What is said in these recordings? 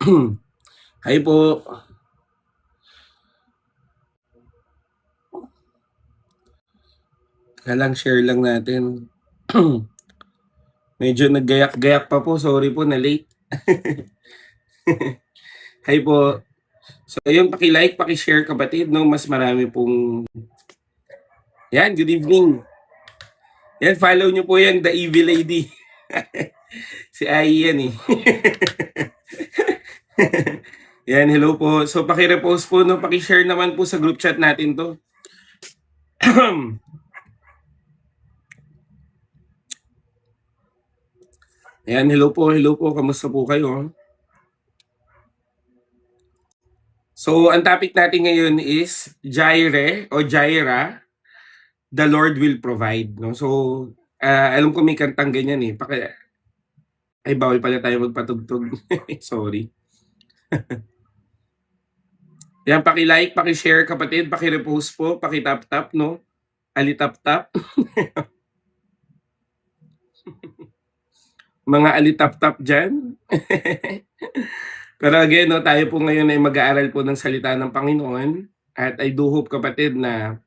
Hi po. Share lang natin. Medyo naggayak-gayak pa po. Sorry po na late. Hi po. So, ayun, paki-like, paki-share kapatid, no? Mas marami pong... Yan, good evening. Yan, follow nyo po yan, The Evil Lady. Si Ai yan eh. Yan, hello po. So, paki-repost po, no? Paki-share naman po sa group chat natin to. Ayan, hello po, hello po. Kamusta po kayo? So, ang topic natin ngayon is Jaire o Jaira, the Lord will provide. No? So, alam ko may kantang ganyan eh. Ay, bawal pala tayo magpatugtog. Sorry. Yan, paki-like, paki-share kapatid, paki-repost po, paki-tap-tap, no? Alitap-tap. Mga alitap-tap dyan. Pero again, no, tayo po ngayon ay mag-aaral po ng salita ng Panginoon. At I do hope kapatid na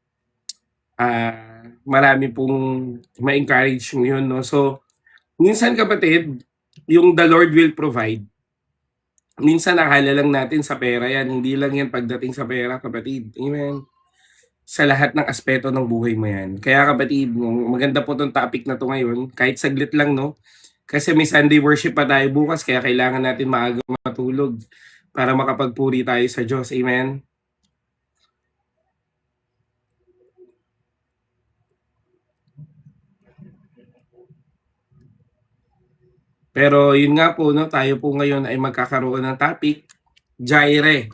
marami pong ma-encourage mo yun. No? So, minsan kapatid, yung the Lord will provide. Minsan nakala lang natin sa pera yan. Hindi lang yan pagdating sa pera kapatid. Amen. Sa lahat ng aspeto ng buhay mo yan. Kaya kapatid, maganda po tong topic na to ngayon. Kahit saglit lang, no? Kasi may Sunday worship pa tayo bukas, kaya kailangan natin maaga matulog para makapagpuri tayo sa Diyos. Amen? Pero yun nga po, no, tayo po ngayon ay magkakaroon ng topic, Jaire,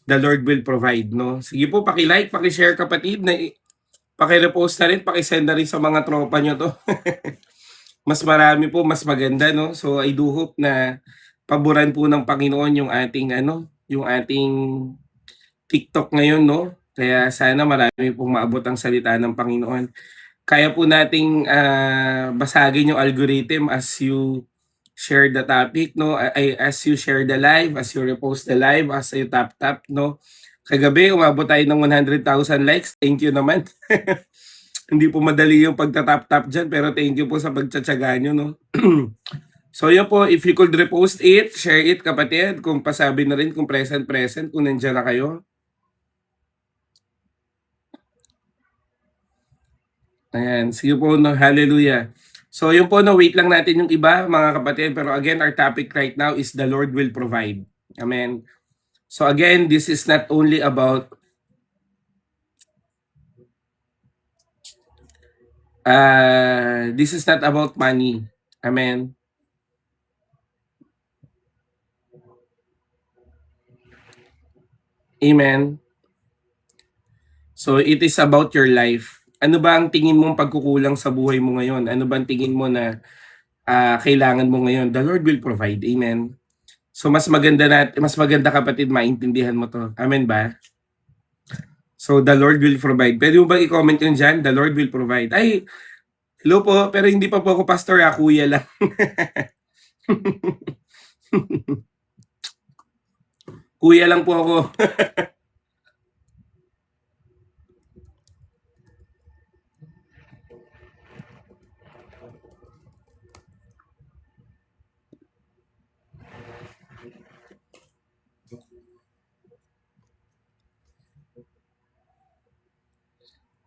the Lord will provide. No? Sige po, paki-like, paki-share kapatid, na paki-repost na rin, paki-send na rin sa mga tropa nyo to. Mas marami po, mas maganda, no? So I do hope na paboran po ng Panginoon yung ating yung ating TikTok ngayon, no? Kaya sana marami pong maabot ang salita ng Panginoon. Kaya po nating basagin yung algorithm as you share the topic, no? As you share the live, as you repost the live, as you tap, no? Kagabi, umabot tayo ng 100,000 likes. Thank you naman. Hindi po madali yung pagtatap-tap dyan, pero thank you po sa pagtsatsaga nyo, no? So yun po, if you could repost it, share it kapatid, kung pasabi na rin kung present, kung nandiyan na kayo. Ayan, sige po, no, hallelujah. So yun po, no, wait lang natin yung iba, mga kapatid, pero again, our topic right now is the Lord will provide. Amen. So again, this is not only about this is not about money. Amen. Amen. So it is about your life. Ano ba ang tingin mong pagkukulang sa buhay mo ngayon? Ano ba ang tingin mo na kailangan mo ngayon? The Lord will provide. Amen. So mas maganda kapatid maintindihan mo to. Amen ba? So the Lord will provide. Pwede mo ba i-comment yun dyan? The Lord will provide. Ay, hello po, pero hindi pa po ako pastor, kuya lang. Kuya lang po ako.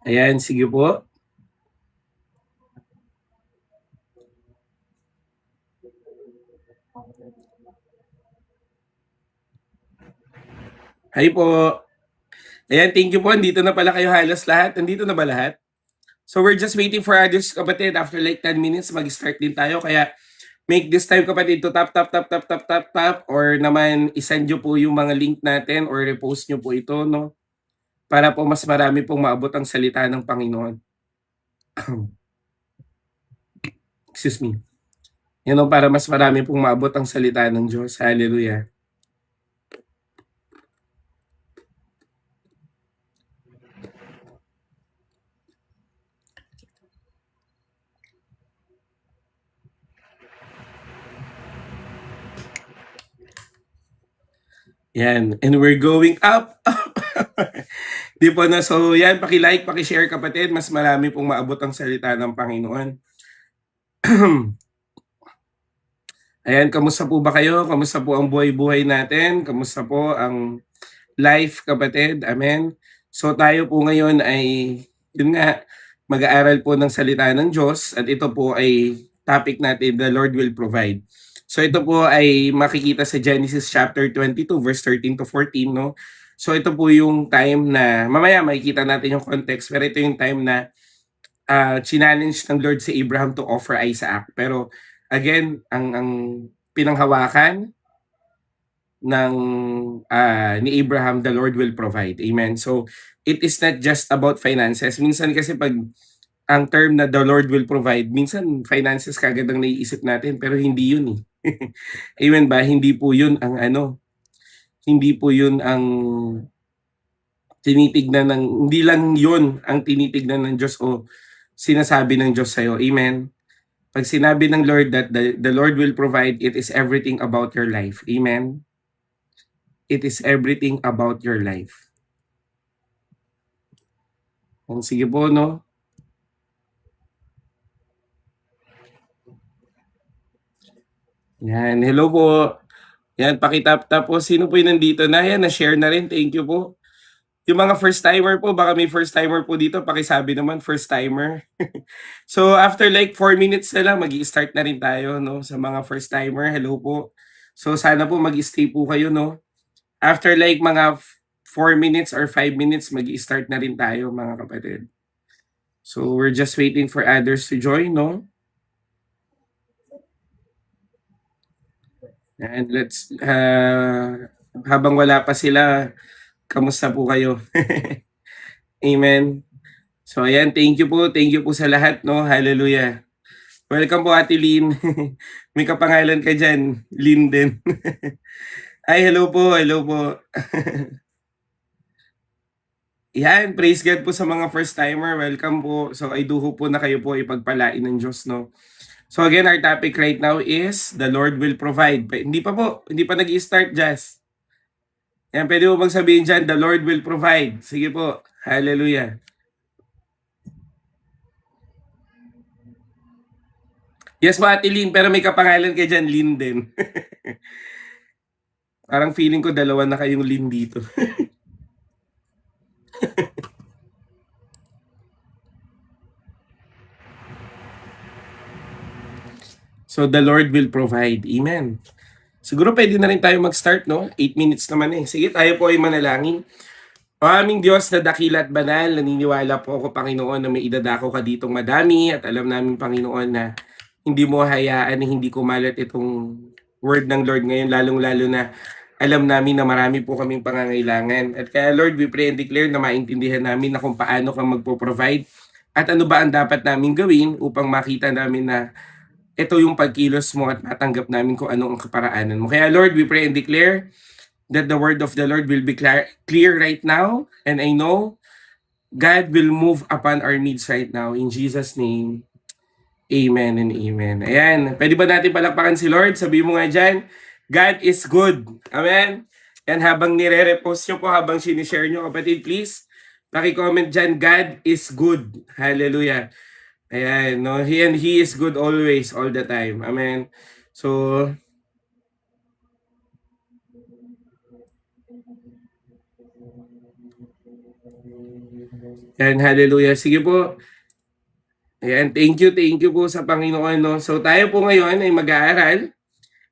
Ayan, sige po. Hi po. Ayan, thank you po. Andito na pala kayo halos lahat. Andito na ba lahat? So we're just waiting for others kapatid. After like 10 minutes, mag-start din tayo. Kaya make this time kapatid to tap or naman isend nyo po yung mga link natin or repost nyo po ito, no? Para po mas marami pong maabot ang salita ng Panginoon. Excuse me. Yan o, para mas marami pong maabot ang salita ng Diyos. Hallelujah. Yan. And we're going up. Di po na. So yan, paki-like, paki-share kapatid. Mas marami pong maabot ang salita ng Panginoon. Ayan, kamusta po ba kayo? Kamusta po ang buhay-buhay natin? Kamusta po ang life kapatid? Amen. So tayo po ngayon ay, yun nga, mag-aaral po ng salita ng Diyos at ito po ay topic natin, the Lord will provide. So ito po ay makikita sa Genesis chapter 22 verse 13 to 14, no? So ito po yung time na, mamaya makikita natin yung context, pero ito yung time na challenge ng Lord si Abraham to offer Isaac. Pero again, ang pinanghawakan ng ni Abraham, the Lord will provide. Amen. So it is not just about finances. Minsan kasi pag ang term na the Lord will provide, minsan finances kagad ang naiisip natin, pero hindi yun eh. Amen ba? Hindi po yun ang hindi po yun ang tinitignan ng, hindi lang yun ang tinitignan ng Diyos o sinasabi ng Diyos sa'yo. Amen. Pag sinabi ng Lord that the Lord will provide, it is everything about your life. Amen. It is everything about your life. Sige po, no? Yan, hello po. Yan, pakitap-tap po. Sino po yung nandito na? Yan, na-share na rin. Thank you po. Yung mga first-timer po, baka may first-timer po dito. Pakisabi naman, first-timer. So, after like 4 minutes na lang, mag-i-start na rin tayo, no? Sa mga first-timer, hello po. So, sana po mag-stay po kayo, no? After like mga 4 minutes or 5 minutes, mag-i-start na rin tayo, mga kapatid. So, we're just waiting for others to join, no? And let's, habang wala pa sila, kamusta po kayo? Amen. So ayan, thank you po sa lahat, no? Hallelujah. Welcome po Ate Lynn. May kapangalan ka dyan, Lynn din. Ay, hello po. Yan, praise God po sa mga first timer. Welcome po. So I do hope po na kayo po ipagpalain ng Diyos, no? So again, our topic right now is the Lord will provide. Hindi pa nag-i-start, Jazz. Yan, pwede mo bang sabihin dyan, the Lord will provide. Sige po, hallelujah. Yes po, Ate Lynn, pero may kapangalan ka dyan, Lynn din. Parang feeling ko dalawa na kayong Lynn dito. So the Lord will provide. Amen. Siguro pwede na rin tayo mag-start, no? 8 minutes naman eh. Sige, tayo po ay manalangin. O aming Diyos na dakila at banal, naniniwala po ako, Panginoon, na may idadako ka ditong madami at alam namin, Panginoon, na hindi mo hayaan na hindi kumalat itong word ng Lord ngayon, lalong-lalo na alam namin na marami po kaming pangangailangan. At kaya Lord, we pray and declare na maintindihan namin na kung paano ka magpo-provide at ano ba ang dapat namin gawin upang makita namin na ito yung pagkilos mo at matanggap namin kung ano ang kaparaanan mo. Kaya Lord, we pray and declare that the word of the Lord will be clear right now. And I know God will move upon our needs right now. In Jesus' name, amen and amen. Ayan, pwede ba natin palakpakan si Lord? Sabi mo nga dyan, God is good. Amen? Yan, habang nire-repost nyo po, habang sinishare nyo, kapatid, please, paki-comment dyan, God is good. Hallelujah. Ayan, no? He is good always, all the time. Amen. So, ayan, hallelujah. Sige po. Ayan, thank you po sa Panginoon. No? So, tayo po ngayon ay mag-aaral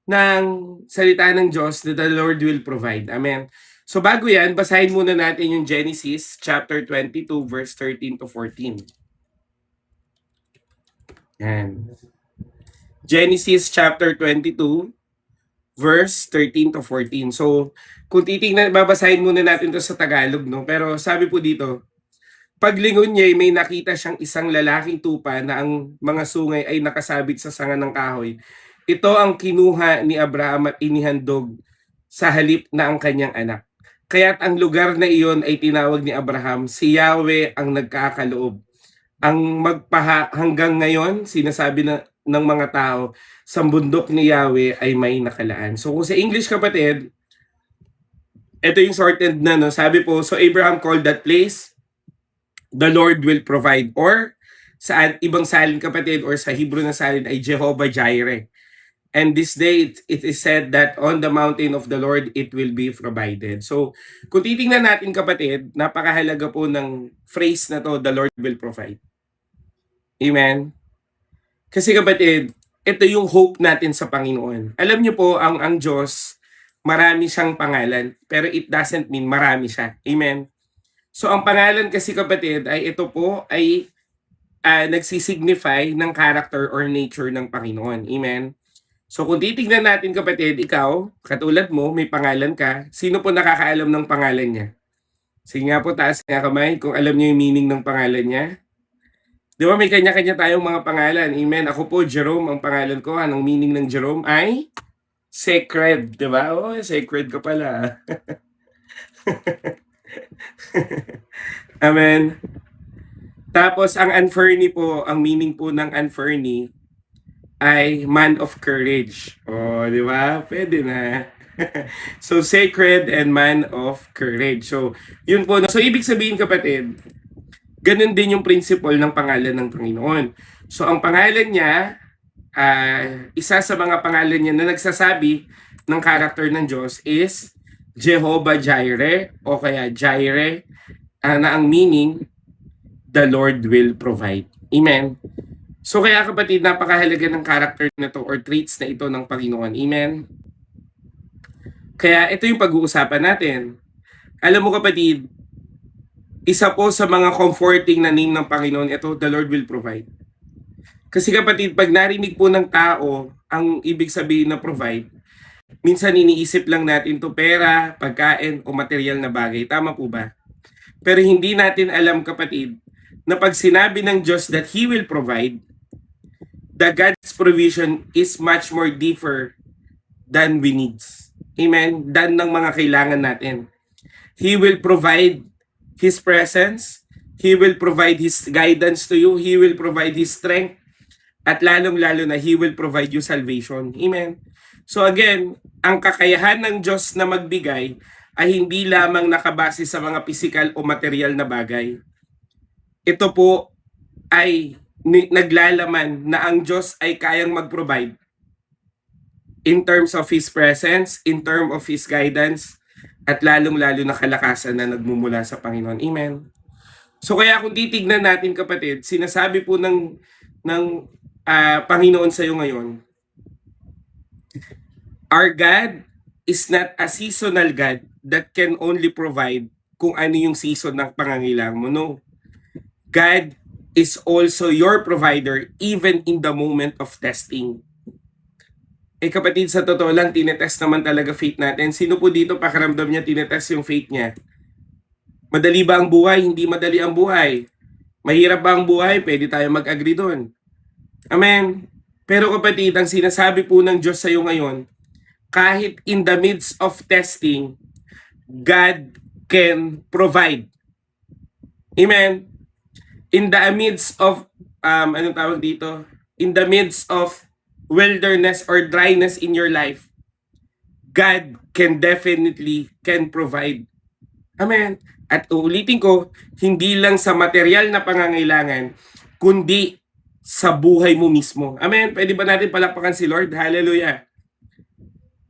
ng salita ng Diyos that the Lord will provide. Amen. So, bago yan, basahin muna natin yung Genesis chapter 22, verse 13 to 14. Ayan. Genesis chapter 22, verse 13 to 14. So, kung titingnan, babasahin muna natin to sa Tagalog, no? Pero sabi po dito, paglingon niya, may nakita siyang isang lalaking tupa na ang mga sungay ay nakasabit sa sanga ng kahoy. Ito ang kinuha ni Abraham at inihandog sa halip na ang kanyang anak. Kaya't ang lugar na iyon ay tinawag ni Abraham, si Yahweh ang nagkakaloob. Ang hanggang ngayon, sinasabi ng mga tao, sa bundok ni Yahweh ay may nakalaan. So kung sa English, kapatid, ito yung shortened na, no? Sabi po, so Abraham called that place, the Lord will provide. Or sa ibang salin kapatid, or sa Hebrew na salin ay Jehovah Jireh. And this day, it is said that on the mountain of the Lord, it will be provided. So, kung titingnan natin kapatid, napakahalaga po ng phrase na to, the Lord will provide. Amen? Kasi kapatid, ito yung hope natin sa Panginoon. Alam niyo po, ang Diyos, marami siyang pangalan, pero it doesn't mean marami siya. Amen? So, ang pangalan kasi kapatid, ay ito po, ay nagsisignify ng character or nature ng Panginoon. Amen? So kung titignan natin kapatid, ikaw, katulad mo, may pangalan ka, sino po nakakaalam ng pangalan niya? Sige nga po, taas nga kamay kung alam niyo yung meaning ng pangalan niya. Di ba may kanya-kanya tayong mga pangalan? Amen. Ako po, Jerome, ang pangalan ko. Anong meaning ng Jerome ay sacred. Di ba? Oh, sacred ka pala. Amen. Tapos ang Unferny po, ang meaning po ng Unferny ay man of courage. Oh, di ba? Pwede na. So, sacred and man of courage. So, yun po. So, ibig sabihin kapatid, ganun din yung principle ng pangalan ng Panginoon. So, ang pangalan niya, isa sa mga pangalan niya na nagsasabi ng character ng Diyos is Jehovah Jireh o kaya Jireh, na ang meaning, the Lord will provide. Amen. So kaya kapatid, napakahalaga ng character na to or traits na ito ng Panginoon. Amen? Kaya ito yung pag-uusapan natin. Alam mo kapatid, isa po sa mga comforting na name ng Panginoon, ito, the Lord will provide. Kasi kapatid, pag narinig po ng tao ang ibig sabihin na provide, minsan iniisip lang natin to pera, pagkain o material na bagay. Tama po ba? Pero hindi natin alam kapatid, na pag sinabi ng Diyos that He will provide, the God's provision is much more deeper than we need. Amen? Than ng mga kailangan natin. He will provide His presence. He will provide His guidance to you. He will provide His strength. At lalong-lalo na He will provide you salvation. Amen? So again, ang kakayahan ng Diyos na magbigay ay hindi lamang nakabase sa mga physical o material na bagay. Ito po ay naglalaman na ang Diyos ay kayang mag-provide in terms of His presence, in terms of His guidance, at lalong-lalo na kalakasan na nagmumula sa Panginoon. Amen. So kaya kung titignan natin kapatid, sinasabi po ng Panginoon sa iyo ngayon, our God is not a seasonal God that can only provide kung ano yung season ng pangangailangan mo. No. God is also your provider even in the moment of testing. Eh kapatid, sa totoo lang, tinetest naman talaga faith natin. Sino po dito pakiramdam niya tinetest yung faith niya? Madali ba ang buhay? Hindi madali ang buhay. Mahirap ba ang buhay? Pwede tayo mag-agree doon. Amen. Pero kapatid, ang sinasabi po ng Diyos sa iyo ngayon, kahit in the midst of testing, God can provide. Amen. In the midst of, anong tawag dito? In the midst of wilderness or dryness in your life, God can definitely provide. Amen. At uulitin ko, hindi lang sa material na pangangailangan, kundi sa buhay mo mismo. Amen. Pwede ba natin palakpakan si Lord? Hallelujah.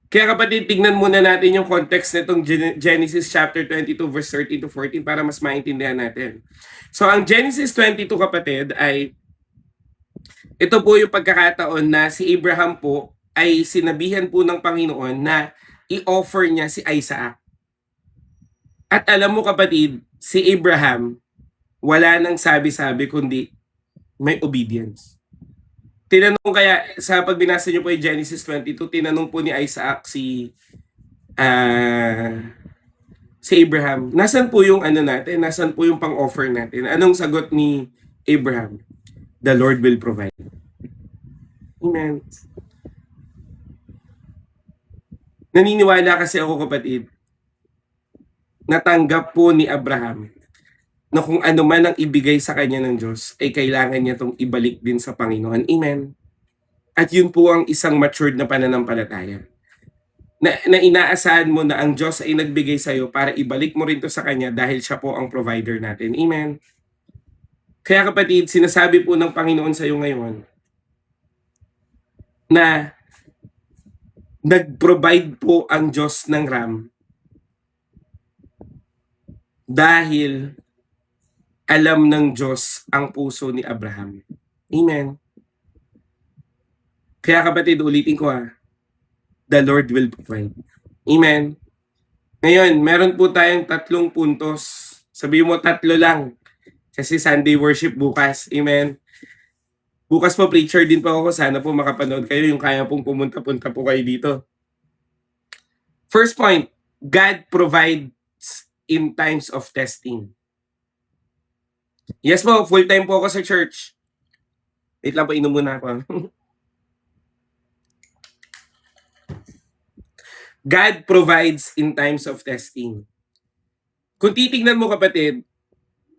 Kaya kapatid, tignan muna natin yung context nitong Genesis chapter 22 verse 13 to 14 para mas maintindihan natin. So ang Genesis 22 kapatid ay ito po yung pagkakataon na si Abraham po ay sinabihan po ng Panginoon na i-offer niya si Isaac. At alam mo kapatid, si Abraham wala nang sabi-sabi kundi may obedience. Tinanong kaya, sa pagbinasa niyo po yung Genesis 22, tinanong po ni Isaac si Abraham, nasan po yung natin? Nasan po yung pang-offer natin? Anong sagot ni Abraham? The Lord will provide. Amen. Naniniwala kasi ako kapatid, natanggap po ni Abraham na kung ano man ang ibigay sa kanya ng Diyos, ay kailangan niya itong ibalik din sa Panginoon. Amen. At yun po ang isang matured na pananampalataya. na inaasahan mo na ang Diyos ay nagbigay sa'yo para ibalik mo rin to sa Kanya dahil siya po ang provider natin. Amen. Kaya kapatid, sinasabi po ng Panginoon sa'yo ngayon na nag-provide po ang Diyos ng ram dahil alam ng Diyos ang puso ni Abraham. Amen. Kaya kapatid, ulitin ko the Lord will provide. Amen. Ngayon, meron po tayong 3 puntos. Sabihin mo 3 lang. Kasi Sunday worship bukas. Amen. Bukas po preacher din po ako. Sana po makapanood kayo. Yung kaya pong pumunta-punta po kayo dito. First point, God provides in times of testing. Yes po, full time po ako sa church. Wait lang po, inom muna ako. God provides in times of testing. Kung titignan mo kapatid,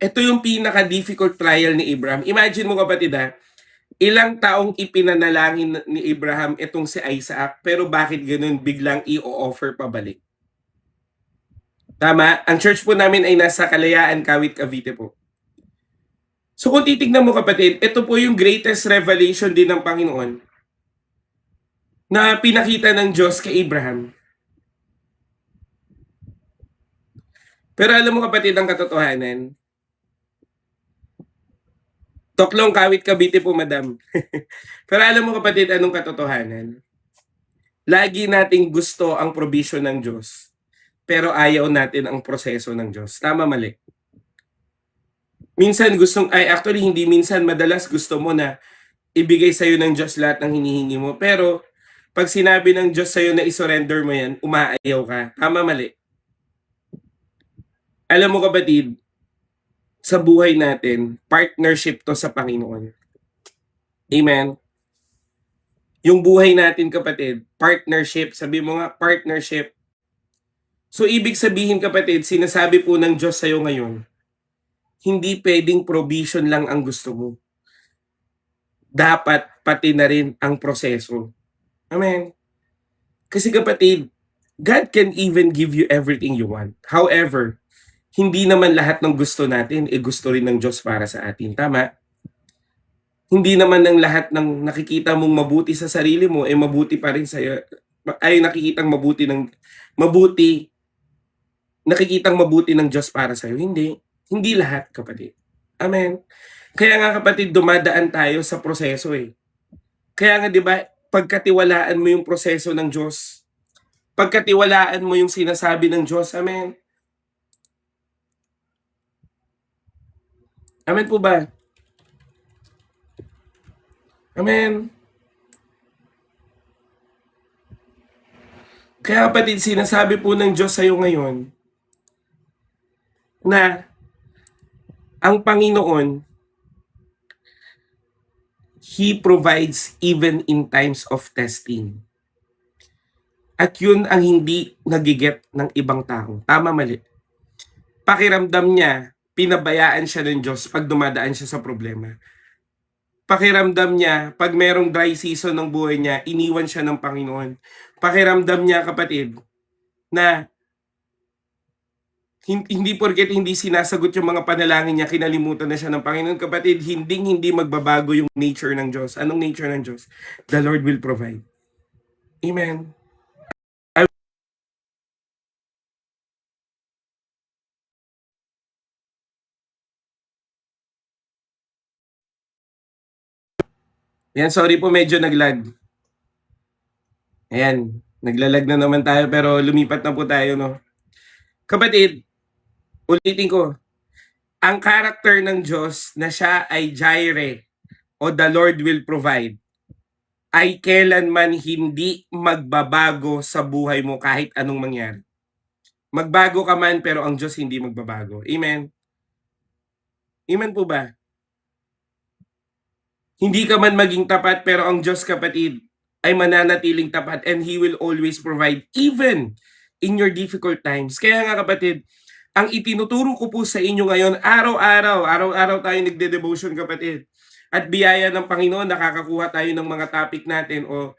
ito yung pinaka-difficult trial ni Abraham. Imagine mo kapatid ilang taong ipinanalangin ni Abraham itong si Isaac, pero bakit ganun biglang i-offer pabalik? Tama? Ang church po namin ay nasa Kalayaan, Kawit, Cavite po. So kung titignan mo kapatid, ito po yung greatest revelation din ng Panginoon na pinakita ng Diyos kay Abraham. Pero alam mo kapatid ang katotohanan, Toklong, Kawit, Cavite po madam. Pero alam mo kapatid anong katotohanan? Lagi nating gusto ang provision ng Diyos, pero ayaw natin ang proseso ng Diyos. Tama, mali? Minsan actually hindi minsan, madalas gusto mo na ibigay sa'yo ng Diyos lahat ng hinihingi mo. Pero pag sinabi ng Diyos sa'yo na isurrender mo yan, umaayaw ka. Tama, mali? Alam mo kapatid, sa buhay natin, partnership to sa Panginoon. Amen? Yung buhay natin kapatid, partnership. Sabi mo nga, partnership. So ibig sabihin kapatid, sinasabi po ng Diyos sa'yo ngayon, hindi pwedeng provision lang ang gusto mo. Dapat pati na rin ang proseso. Amen. Kasi kapatid, God can even give you everything you want. However, hindi naman lahat ng gusto natin gusto rin ng Diyos para sa atin. Tama? Hindi naman ng lahat ng nakikita mong mabuti sa sarili mo mabuti pa rin sa'yo. Ay nakikitang mabuti nakikitang mabuti ng Diyos para sa'yo. Hindi. Hindi lahat, kapatid. Amen. Kaya nga kapatid, dumadaan tayo sa proseso Kaya nga 'di ba, pagkatiwalaan mo yung proseso ng Diyos. Pagkatiwalaan mo yung sinasabi ng Diyos. Amen. Amen po ba? Amen. Kaya kapatid, sinasabi po ng Diyos sa'yo ngayon na ang Panginoon, He provides even in times of testing. At yun ang hindi nagiget ng ibang tao. Tama, mali? Pakiramdam niya, pinabayaan siya ng Diyos pag dumadaan siya sa problema. Pakiramdam niya, pag merong dry season ng buhay niya, iniwan siya ng Panginoon. Pakiramdam niya, kapatid, na hindi porket hindi sinasagot yung mga panalangin niya, kinalimutan na siya ng Panginoon. Kapatid, hindi magbabago yung nature ng Diyos. Anong nature ng Diyos? The Lord will provide. Amen. Yan, sorry po, medyo naglag. Ayan, naglalag na naman tayo pero lumipat na po tayo, no? Kapatid, ulitin ko, ang character ng Diyos na siya ay Jireh o the Lord will provide ay kailanman hindi magbabago sa buhay mo kahit anong mangyari. Magbago ka man pero ang Diyos hindi magbabago. Amen? Amen po ba? Hindi ka man maging tapat pero ang Diyos kapatid ay mananatiling tapat and He will always provide even in your difficult times. Kaya nga kapatid, ang itinuturo ko po sa inyo ngayon, araw-araw tayo nagde-devotion kapatid. At biyaya ng Panginoon, nakakakuha tayo ng mga topic natin o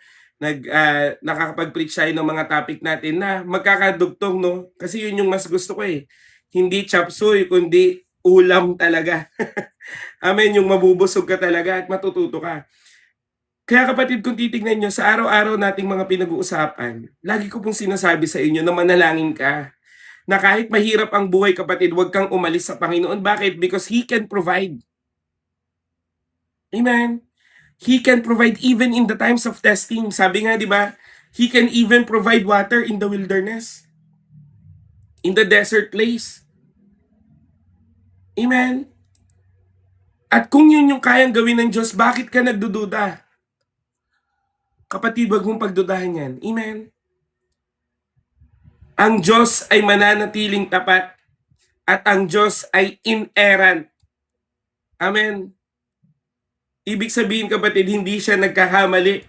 nakakapag-preach tayo ng mga topic natin na magkakadugtong, no? Kasi yun yung mas gusto ko eh. Hindi chop suey, kundi ulam talaga. Amen, yung mabubusog ka talaga at matututo ka. Kaya kapatid, kung titignan nyo, sa araw-araw nating mga pinag-uusapan, lagi ko pong sinasabi sa inyo na manalangin ka. Na kahit mahirap ang buhay kapatid, huwag kang umalis sa Panginoon. Bakit? Because He can provide. Amen. He can provide even in the times of testing. Sabi nga, di ba? He can even provide water in the wilderness. In the desert place. Amen. At kung yun yung kayang gawin ng Diyos, bakit ka nagdududa? Kapatid, wag mong pagdudahan yan. Amen. Ang Diyos ay mananatiling tapat at ang Diyos ay inerrant. Amen. Ibig sabihin kapatid, hindi siya nagkakamali.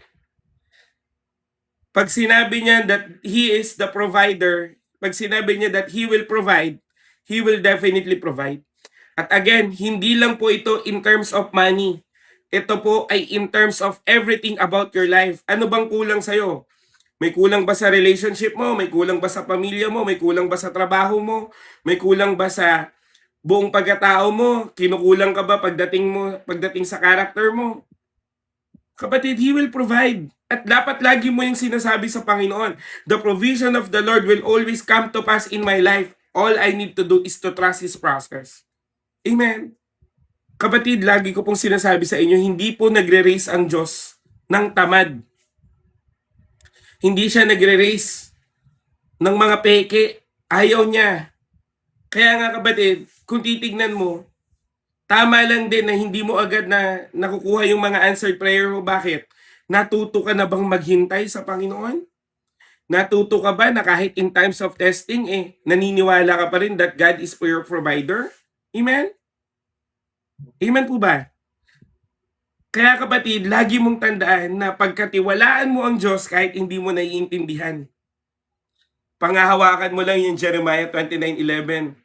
Pag sinabi niya that He is the provider, pag sinabi niya that He will provide, He will definitely provide. At again, hindi lang po ito in terms of money. Ito po ay in terms of everything about your life. Ano bang kulang sa'yo? May kulang ba sa relationship mo? May kulang ba sa pamilya mo? May kulang ba sa trabaho mo? May kulang ba sa buong pagkatao mo? Kinukulang ka ba pagdating sa character mo? Kapatid, He will provide. At dapat lagi mo yung sinasabi sa Panginoon, the provision of the Lord will always come to pass in my life. All I need to do is to trust His process. Amen. Kapatid, lagi ko pong sinasabi sa inyo, hindi po nagre-raise ang Diyos ng tamad. Hindi siya nagre-raise ng mga peke. Ayaw niya. Kaya nga kapatid, kung titignan mo, tama lang din na hindi mo agad na nakukuha yung mga answered prayer mo. Bakit? Natuto ka na bang maghintay sa Panginoon? Natuto ka ba na kahit in times of testing, naniniwala ka pa rin that God is for your provider? Amen? Amen po ba? Kaya kapatid, lagi mong tandaan na pagkatiwalaan mo ang Diyos kahit hindi mo naiintindihan. Pangahawakan mo lang yung Jeremiah 29:11.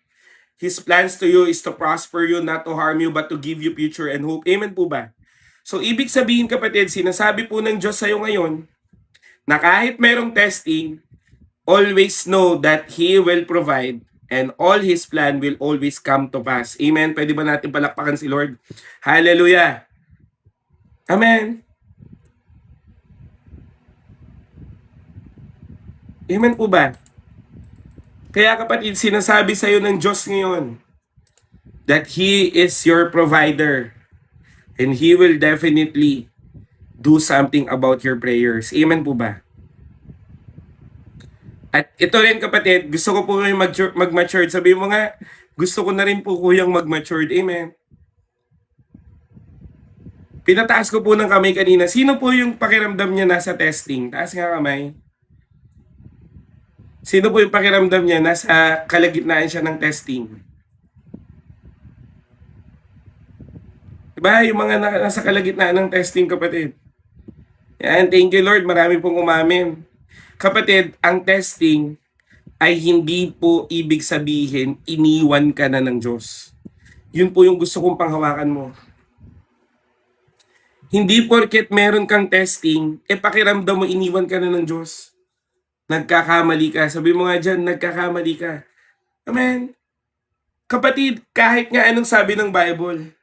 His plans to you is to prosper you, not to harm you, but to give you future and hope. Amen po ba? So, ibig sabihin kapatid, sinasabi po ng Diyos sa'yo ngayon, na kahit merong testing, always know that He will provide and all His plan will always come to pass. Amen? Pwede ba natin palakpakan si Lord? Hallelujah! Amen! Amen po ba? Kaya kapatid, sinasabi sa'yo ng Diyos ngayon that He is your provider and He will definitely do something about your prayers. Amen po ba? At ito rin kapatid, gusto ko po kayong mag-matured. Sabi mo nga, gusto ko na rin po kuyang mag-matured. Amen. Pinataas ko po ng kamay kanina. Sino po yung pakiramdam niya nasa testing? Taas nga kamay. Sino po yung pakiramdam niya nasa kalagitnaan siya ng testing? Diba? Yung mga nasa kalagitnaan ng testing, kapatid. Yan, thank you Lord. Marami pong umamin. Kapatid, ang testing ay hindi po ibig sabihin iniwan ka na ng Diyos. Yun po yung gusto kong panghawakan mo. Hindi porket meron kang testing, pakiramdam mo iniwan ka na ng Diyos. Nagkakamali ka. Sabi mo nga dyan, nagkakamali ka. Amen. Kapatid, kahit nga anong sabi ng Bible,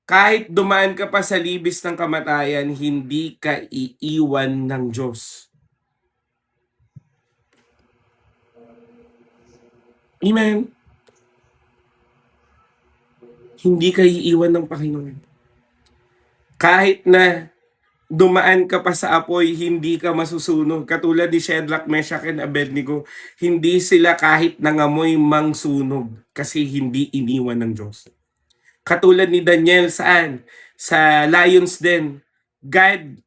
kahit dumaan ka pa sa libis ng kamatayan, hindi ka iiwan ng Diyos. Amen. Hindi ka iiwan ng Panginoon. Kahit na dumaan ka pa sa apoy, hindi ka masusunog. Katulad ni Shadrach, Meshach, and Abednego, hindi sila kahit nangamoy mangsunog kasi hindi iniwan ng Diyos. Katulad ni Daniel, saan? Sa lions den. God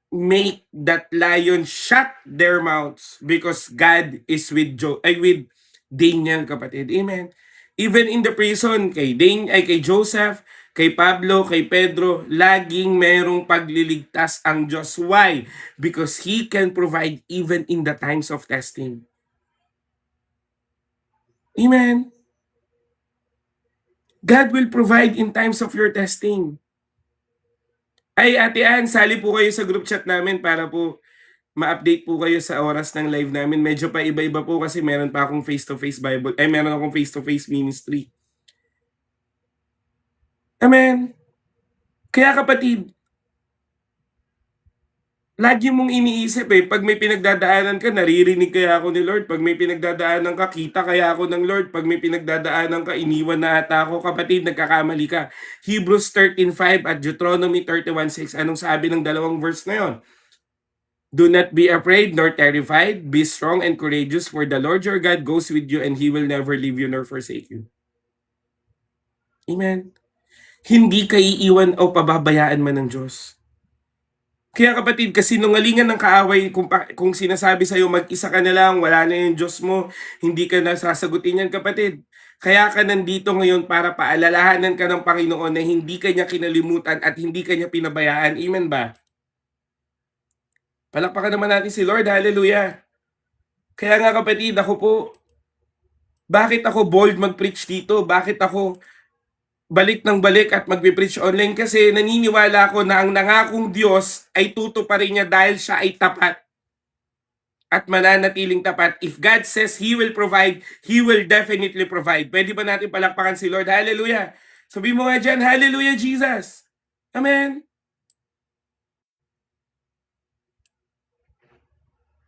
make that lion shut their mouths because God is with Daniel, kapatid. Amen. Even in the prison, kay Joseph, kay Pablo, kay Pedro, laging merong pagliligtas ang Diyos. Why? Because He can provide even in the times of testing. Amen. God will provide in times of your testing. Ay, Ate Ann, sali po kayo sa group chat namin para po ma-update po kayo sa oras ng live namin. Medyo pa iba-iba po kasi meron pa akong face-to-face Bible, meron akong face-to-face ministry. Amen. Kaya kapatid, lagi mong iniisip pag may pinagdadaanan ka, naririnig kaya ako ni Lord. Pag may pinagdadaanan ka, kita kaya ako ng Lord. Pag may pinagdadaanan ka, iniwan na ata ako. Kapatid, nagkakamali ka. Hebrews 13:5 at Deuteronomy 31:6. Anong sabi ng dalawang verse na yon? Do not be afraid nor terrified. Be strong and courageous, for the Lord your God goes with you and He will never leave you nor forsake you. Amen. Hindi ka iiwan o pababayaan man ng Diyos. Kaya kapatid, kasinungalingan ng kaaway kung sinasabi sa'yo mag-isa ka na lang, wala na yung Diyos mo, hindi ka na sasagutin yan kapatid. Kaya ka nandito ngayon para paalalahanan ka ng Panginoon na hindi ka niya kinalimutan at hindi ka niya pinabayaan. Amen ba? Palakpakan naman natin si Lord. Hallelujah. Kaya nga kapatid, bakit ako bold mag-preach dito? Bakit ako balik ng balik at magpipreach online? Kasi naniniwala ako na ang nangakong Diyos ay tutuparin niya dahil siya ay tapat at mananatiling tapat. If God says He will provide, He will definitely provide. Pwede ba natin palakpakan si Lord? Hallelujah. Sabi mo nga dyan, Hallelujah Jesus. Amen.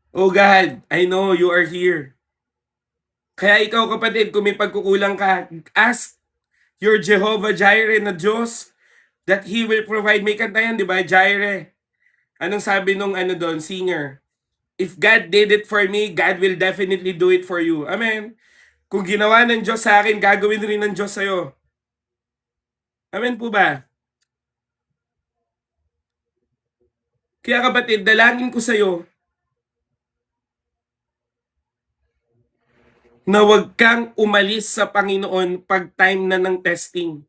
Oh God, I know you are here. Kaya ikaw kapatid, kung may pagkukulang ka, ask your Jehovah Jireh na Diyos that He will provide. May kanta yan, di ba? Jireh. Anong sabi nung doon, singer? If God did it for me, God will definitely do it for you. Amen. Kung ginawa ng Diyos sa akin, gagawin rin ng Diyos sa'yo. Amen po ba? Kaya kapatid, dalangin ko sa'yo na huwag kang umalis sa Panginoon pag time na ng testing.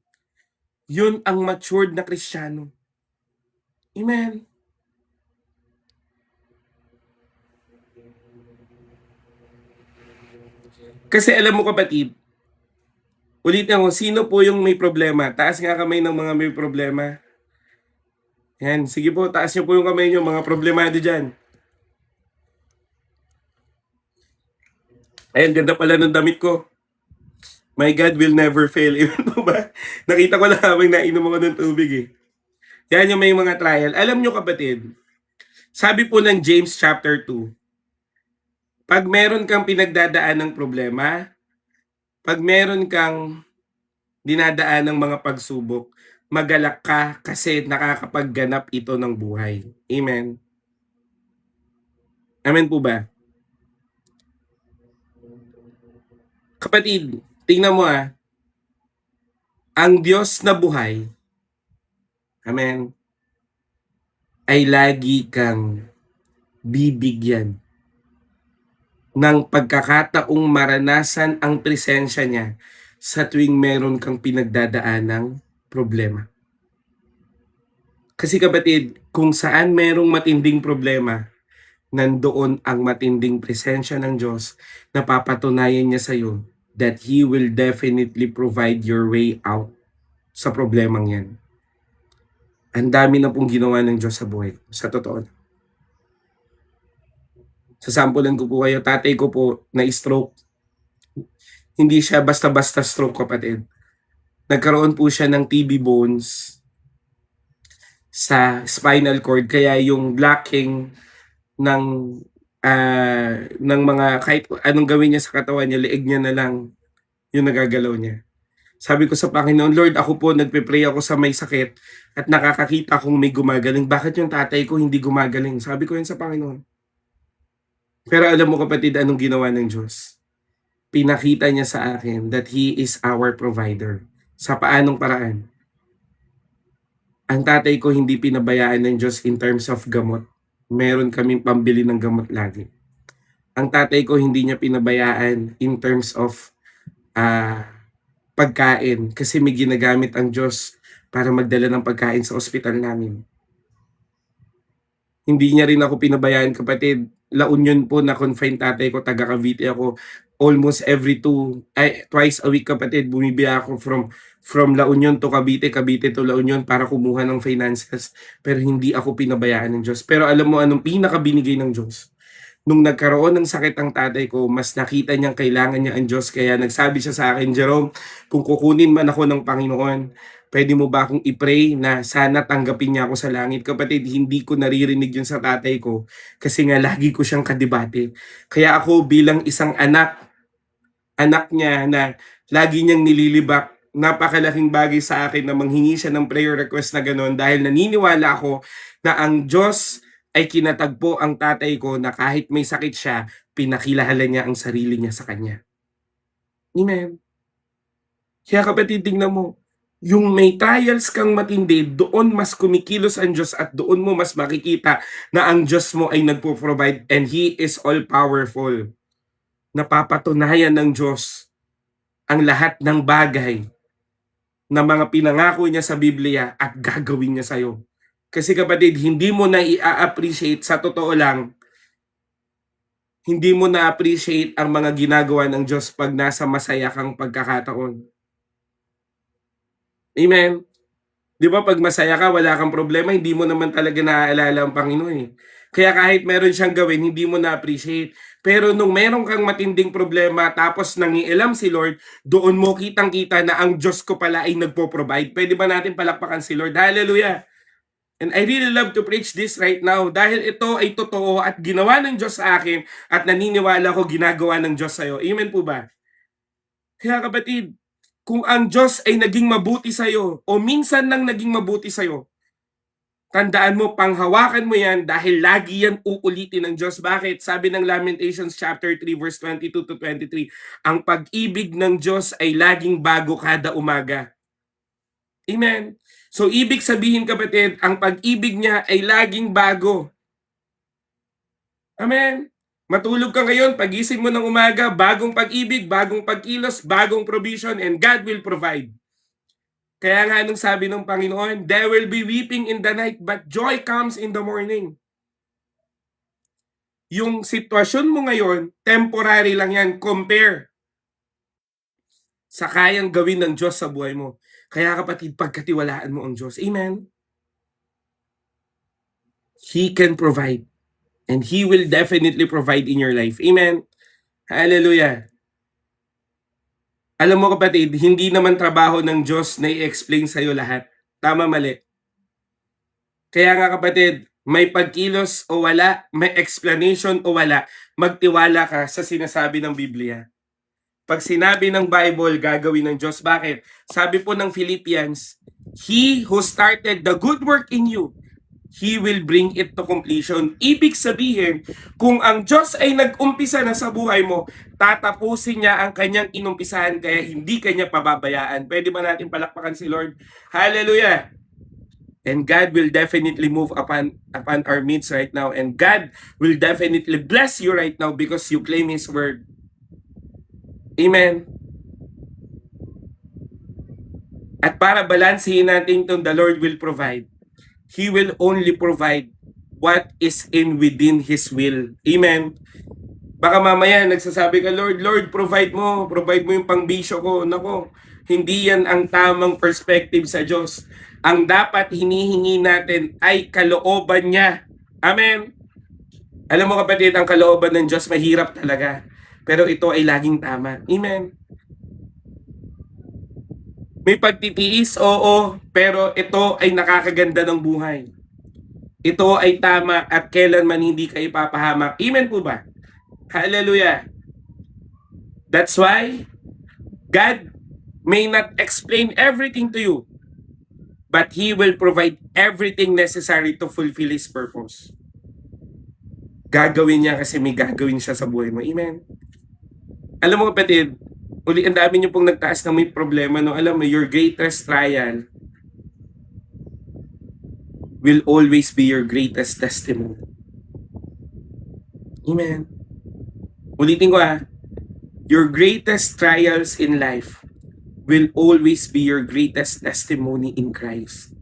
Yun ang matured na Kristiyano. Amen. Kasi alam mo kapatid, ulitin ko, sino po yung may problema? Taas nga kamay ng mga may problema. Yan, sige po, taas niyo po yung kamay niyo, mga problemado dyan. Ayan, ganda pala ng damit ko. My God will never fail. Amen po ba? Nakita ko lang habang nainom ako ng tubig Yan yung may mga trial. Alam nyo kapatid, sabi po ng James chapter 2, pag meron kang pinagdadaan ng problema, pag meron kang dinadaan ng mga pagsubok, magalak ka kasi nakakapagganap ito ng buhay. Amen. Amen po ba? Kapatid, tingnan mo ang Diyos na buhay, amen, ay lagi kang bibigyan ng pagkakataong maranasan ang presensya niya sa tuwing meron kang pinagdadaan ng problema. Kasi kapatid, kung saan merong matinding problema, nandoon ang matinding presensya ng Diyos na papatunayan niya sa iyo that He will definitely provide your way out sa problemang yan. Ang dami na pong ginawa ng Diyos sa buhay ko, sa totoo. Sasampulan ko po kayo, tatay ko po na stroke. Hindi siya basta-basta stroke kapatid. Nagkaroon po siya ng TB bones sa spinal cord, kaya yung blocking ng mga kahit anong gawin niya sa katawan niya, leeg niya na lang yung nagagalaw niya. Sabi ko sa Panginoon, Lord, ako po nagpe-pray ako sa may sakit at nakakakita kong may gumagaling. Bakit yung tatay ko hindi gumagaling? Sabi ko yun sa Panginoon. Pero alam mo kapatid, anong ginawa ng Diyos? Pinakita niya sa akin that He is our provider. Sa paanong paraan? Ang tatay ko hindi pinabayaan ng Diyos in terms of gamot. Meron kaming pambili ng gamot lagi. Ang tatay ko hindi niya pinabayaan in terms of pagkain kasi may ginagamit ang Diyos para magdala ng pagkain sa ospital namin. Hindi niya rin ako pinabayaan kapatid. La Union po na confined tatay ko, taga Cavite ako. almost twice a week kapatid, bumibili ako from La Union to Cavite, Cavite to La Union para kumuha ng finances. Pero hindi ako pinabayaan ng Diyos. Pero alam mo anong pinakabinigay ng Diyos? Nung nagkaroon ng sakit ang tatay ko, mas nakita niyang kailangan niya ang Diyos. Kaya nagsabi siya sa akin, Jerome, kung kukunin man ako ng Panginoon, pwede mo ba akong i-pray na sana tanggapin niya ako sa langit? Kapatid, hindi ko naririnig yun sa tatay ko kasi nga lagi ko siyang kadebate. Kaya ako bilang isang anak niya na lagi niyang nililibak, napakalaking bagay sa akin na manghingi siya ng prayer request na gano'n dahil naniniwala ako na ang Diyos ay kinatagpo ang tatay ko na kahit may sakit siya, pinakilala niya ang sarili niya sa kanya. Amen. Kaya kapatid, tingnan mo, yung may trials kang matindi, doon mas kumikilos ang Diyos at doon mo mas makikita na ang Diyos mo ay nagpo-provide and He is all-powerful. Napapatunayan ng Diyos ang lahat ng bagay na mga pinangako niya sa Biblia at gagawin niya sa'yo. Kasi kapatid, hindi mo na i-appreciate, sa totoo lang, hindi mo na-appreciate ang mga ginagawa ng Diyos pag nasa masaya kang pagkakataon. Amen? Di ba pag masaya ka, wala kang problema, hindi mo naman talaga naaalala ang Panginoon eh. Kaya kahit meron siyang gawin, hindi mo na-appreciate. Pero nung meron kang matinding problema, tapos nangialam si Lord, doon mo kitang-kita na ang Diyos ko pala ay nagpo-provide. Pwede ba natin palakpakan si Lord? Hallelujah! And I really love to preach this right now dahil ito ay totoo at ginawa ng Diyos sa akin at naniniwala ko ginagawa ng Diyos sa'yo. Amen po ba? Kaya kapatid, kung ang Diyos ay naging mabuti sa'yo o minsan nang naging mabuti sa'yo, tandaan mo, panghawakan mo yan dahil lagi yan uulitin ng Diyos. Bakit? Sabi ng Lamentations chapter 3 verse 22 to 23, ang pag-ibig ng Diyos ay laging bago kada umaga. Amen. So, ibig sabihin kapatid, ang pag-ibig niya ay laging bago. Amen. Matulog ka ngayon, pagising mo ng umaga, bagong pag-ibig, bagong pagkilos, bagong provision, and God will provide. Kaya nga nung sabi ng Panginoon, there will be weeping in the night, but joy comes in the morning. Yung sitwasyon mo ngayon, temporary lang yan, compare sa kayang gawin ng Diyos sa buhay mo. Kaya kapatid, pagkatiwalaan mo ang Diyos. Amen? He can provide. And He will definitely provide in your life. Amen? Hallelujah. Alam mo kapatid, hindi naman trabaho ng Diyos na i-explain sa'yo lahat. Tama, mali. Kaya nga kapatid, may pagkilos o wala, may explanation o wala, magtiwala ka sa sinasabi ng Biblia. Pag sinabi ng Bible, gagawin ng Diyos. Bakit? Sabi po ng Philippians, He who started the good work in you, He will bring it to completion. Ibig sabihin, kung ang Diyos ay nag-umpisa na sa buhay mo, tatapusin niya ang kanyang inumpisahan kaya hindi kanya pababayaan. Pwede ba natin palakpakan si Lord? Hallelujah! And God will definitely move upon our midst right now. And God will definitely bless you right now because you claim His word. Amen. At para balansehin natin itong the Lord will provide. He will only provide what is within His will. Amen. Baka mamaya nagsasabi ka, Lord, provide mo yung pangbisyo ko. Nako, hindi yan ang tamang perspective sa Diyos. Ang dapat hinihingi natin ay kalooban niya. Amen. Alam mo kapatid, ang kalooban ng Diyos mahirap talaga. Pero ito ay laging tama. Amen. May pagtitiis, oo, pero ito ay nakakaganda ng buhay. Ito ay tama at kailanman hindi ka ipapahamak. Amen po ba? Hallelujah. That's why God may not explain everything to you, but He will provide everything necessary to fulfill His purpose. Gagawin niya kasi may gagawin siya sa buhay mo. Amen. Alam mo kapatid, uli ang dami niyo pong nagtaas na may problema. No? Alam mo, your greatest trial will always be your greatest testimony. Amen. Ulitin ko your greatest trials in life will always be your greatest testimony in Christ.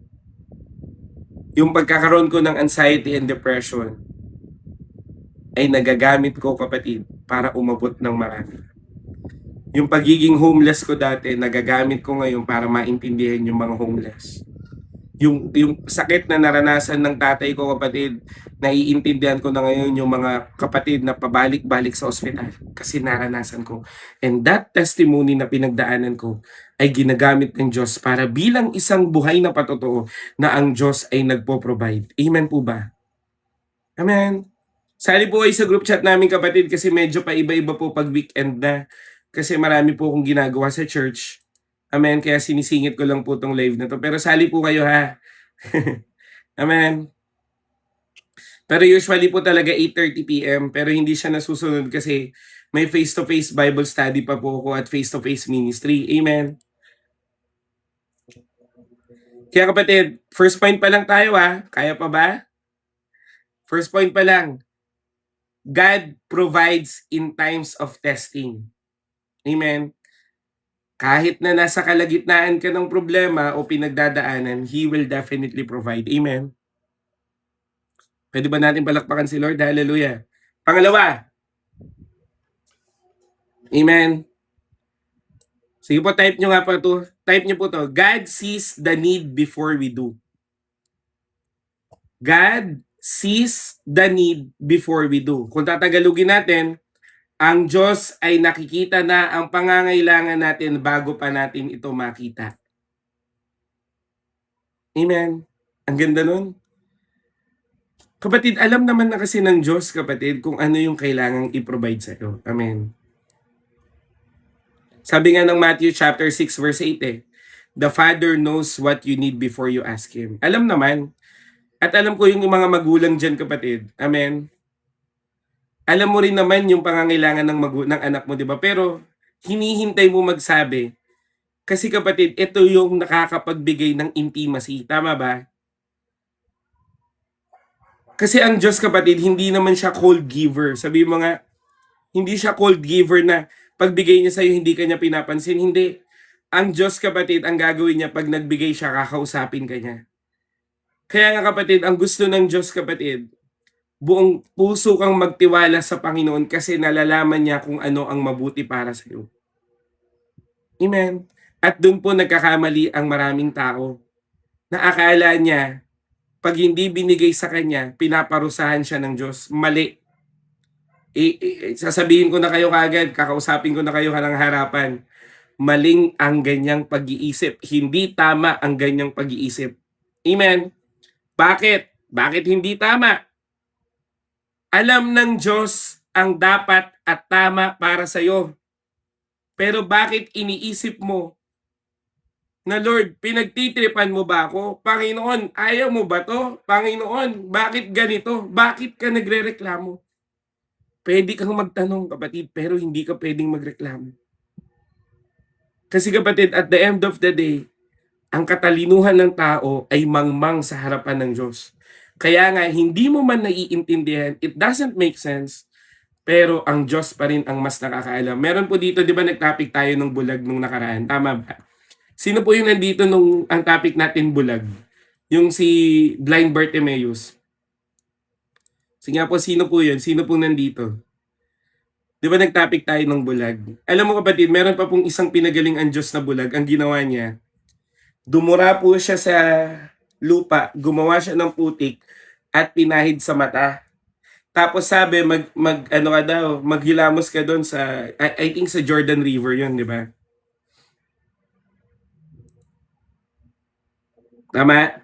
Yung pagkakaroon ko ng anxiety and depression ay nagagamit ko kapatid para umabot ng marami. Yung pagiging homeless ko dati, nagagamit ko ngayon para maintindihan yung mga homeless. Yung sakit na naranasan ng tatay ko, kapatid, naiintindihan ko na ngayon yung mga kapatid na pabalik-balik sa ospital kasi naranasan ko. And that testimony na pinagdaanan ko ay ginagamit ng Diyos para bilang isang buhay na patotoo na ang Diyos ay nagpo-provide. Amen po ba? Amen. Sali po kayo sa group chat namin, kapatid, kasi medyo pa iba-iba po pag weekend na. Kasi marami po akong ginagawa sa church. Amen. Kaya sinisingit ko lang po tong live na to. Pero sali po kayo, ha. Amen. Pero usually po talaga 8:30 PM, pero hindi siya nasusunod kasi may face-to-face Bible study pa po ako at face-to-face ministry. Amen. Kaya kapatid, first point pa lang tayo, ha. Kaya pa ba? First point pa lang. God provides in times of testing. Amen. Kahit na nasa kalagitnaan ka ng problema o pinagdadaanan, He will definitely provide. Amen. Pwede ba natin palakpakan si Lord? Hallelujah. Pangalawa. Amen. Sige po, type nyo nga po to. Type nyo po to. God sees the need before we do. God sees the need before we do. Kung tatagalugin natin, ang Diyos ay nakikita na ang pangangailangan natin bago pa natin ito makita. Amen. Ang ganda nun. Kapatid, alam naman na kasi ng Diyos, kapatid, kung ano yung kailangang i-provide sa iyo. Amen. Sabi nga ng Matthew chapter 6 verse 8 the Father knows what you need before you ask Him. Alam naman. At alam ko yung mga magulang dyan, kapatid. Amen. Alam mo rin naman yung pangangailangan ng anak mo, di ba? Pero hinihintay mo magsabi. Kasi kapatid, ito yung nakakapagbigay ng intimacy. Tama ba? Kasi ang Diyos, kapatid, hindi naman siya cold giver. Sabi mo nga, hindi siya cold giver na pagbigay niya sa'yo, hindi ka niya pinapansin. Hindi. Ang Diyos, kapatid, ang gagawin niya pag nagbigay siya, kakausapin ka niya. Kaya nga, kapatid, ang gusto ng Diyos, kapatid, buong puso kang magtiwala sa Panginoon kasi nalalaman niya kung ano ang mabuti para sa iyo. Amen. At doon po nagkakamali ang maraming tao na akala niya pag hindi binigay sa kanya, pinaparusahan siya ng Diyos. Mali. Sasabihin ko na kayo kagad, kakausapin ko na kayo ng harapan. Maling ang ganyang pag-iisip. Hindi tama ang ganyang pag-iisip. Amen. Bakit? Bakit hindi tama? Alam ng Diyos ang dapat at tama para sa iyo. Pero bakit iniisip mo na, Lord, pinagtitripan mo ba ako? Panginoon, ayaw mo ba to? Panginoon, bakit ganito? Bakit ka nagrereklamo? Pwede kang magtanong, kapatid, pero hindi ka pwedeng magreklamo. Kasi kapatid, at the end of the day, ang katalinuhan ng tao ay mangmang sa harapan ng Diyos. Kaya nga, hindi mo man naiintindihan, it doesn't make sense, pero ang Diyos pa rin ang mas nakakaalam. Meron po dito, di ba nag-topic tayo ng bulag nung nakaraan? Tama ba? Sino po yung nandito nung ang topic natin bulag? Yung si Blind Bartimaeus. Sige nga po, sino po yun? Sino po nandito? Di ba nag-topic tayo ng bulag? Alam mo kapatid, meron pa pong isang pinagaling ang Diyos na bulag. Ang ginawa niya, dumura po siya sa lupa, gumawa siya ng putik at pinahid sa mata. Tapos sabi, ano ka daw, maghilamos ka doon sa, I think sa Jordan River yun, di ba? Tama?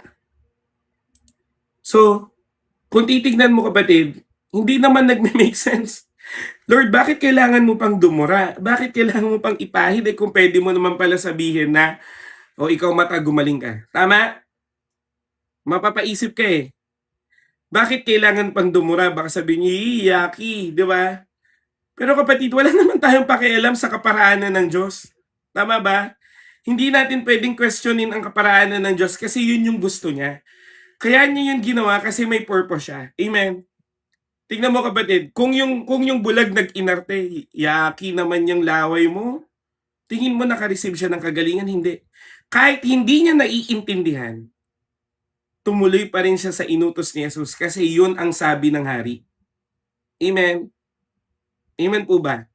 So, kung titignan mo kapatid, hindi naman nagme-make sense. Lord, bakit kailangan mo pang dumura? Bakit kailangan mo pang ipahid? Kung pwede mo naman pala sabihin na, o ikaw mata, gumaling ka. Tama? Mapapaisip ka eh. Bakit kailangan pang dumura? Baka sabihin niyo, yaki, di ba? Pero kapatid, wala naman tayong pakialam sa kaparaanan ng Diyos. Tama ba? Hindi natin pwedeng questionin ang kaparaanan ng Diyos kasi yun yung gusto niya. Kaya niya yun ginawa kasi may purpose siya. Amen. Tingnan mo kapatid, kung yung bulag nag-inarte, yaki naman yung laway mo, tingin mo naka-receive siya ng kagalingan? Hindi. Kahit hindi niya naiintindihan, tumuloy pa rin siya sa inutos ni Jesus kasi yun ang sabi ng hari. Amen. Amen po ba?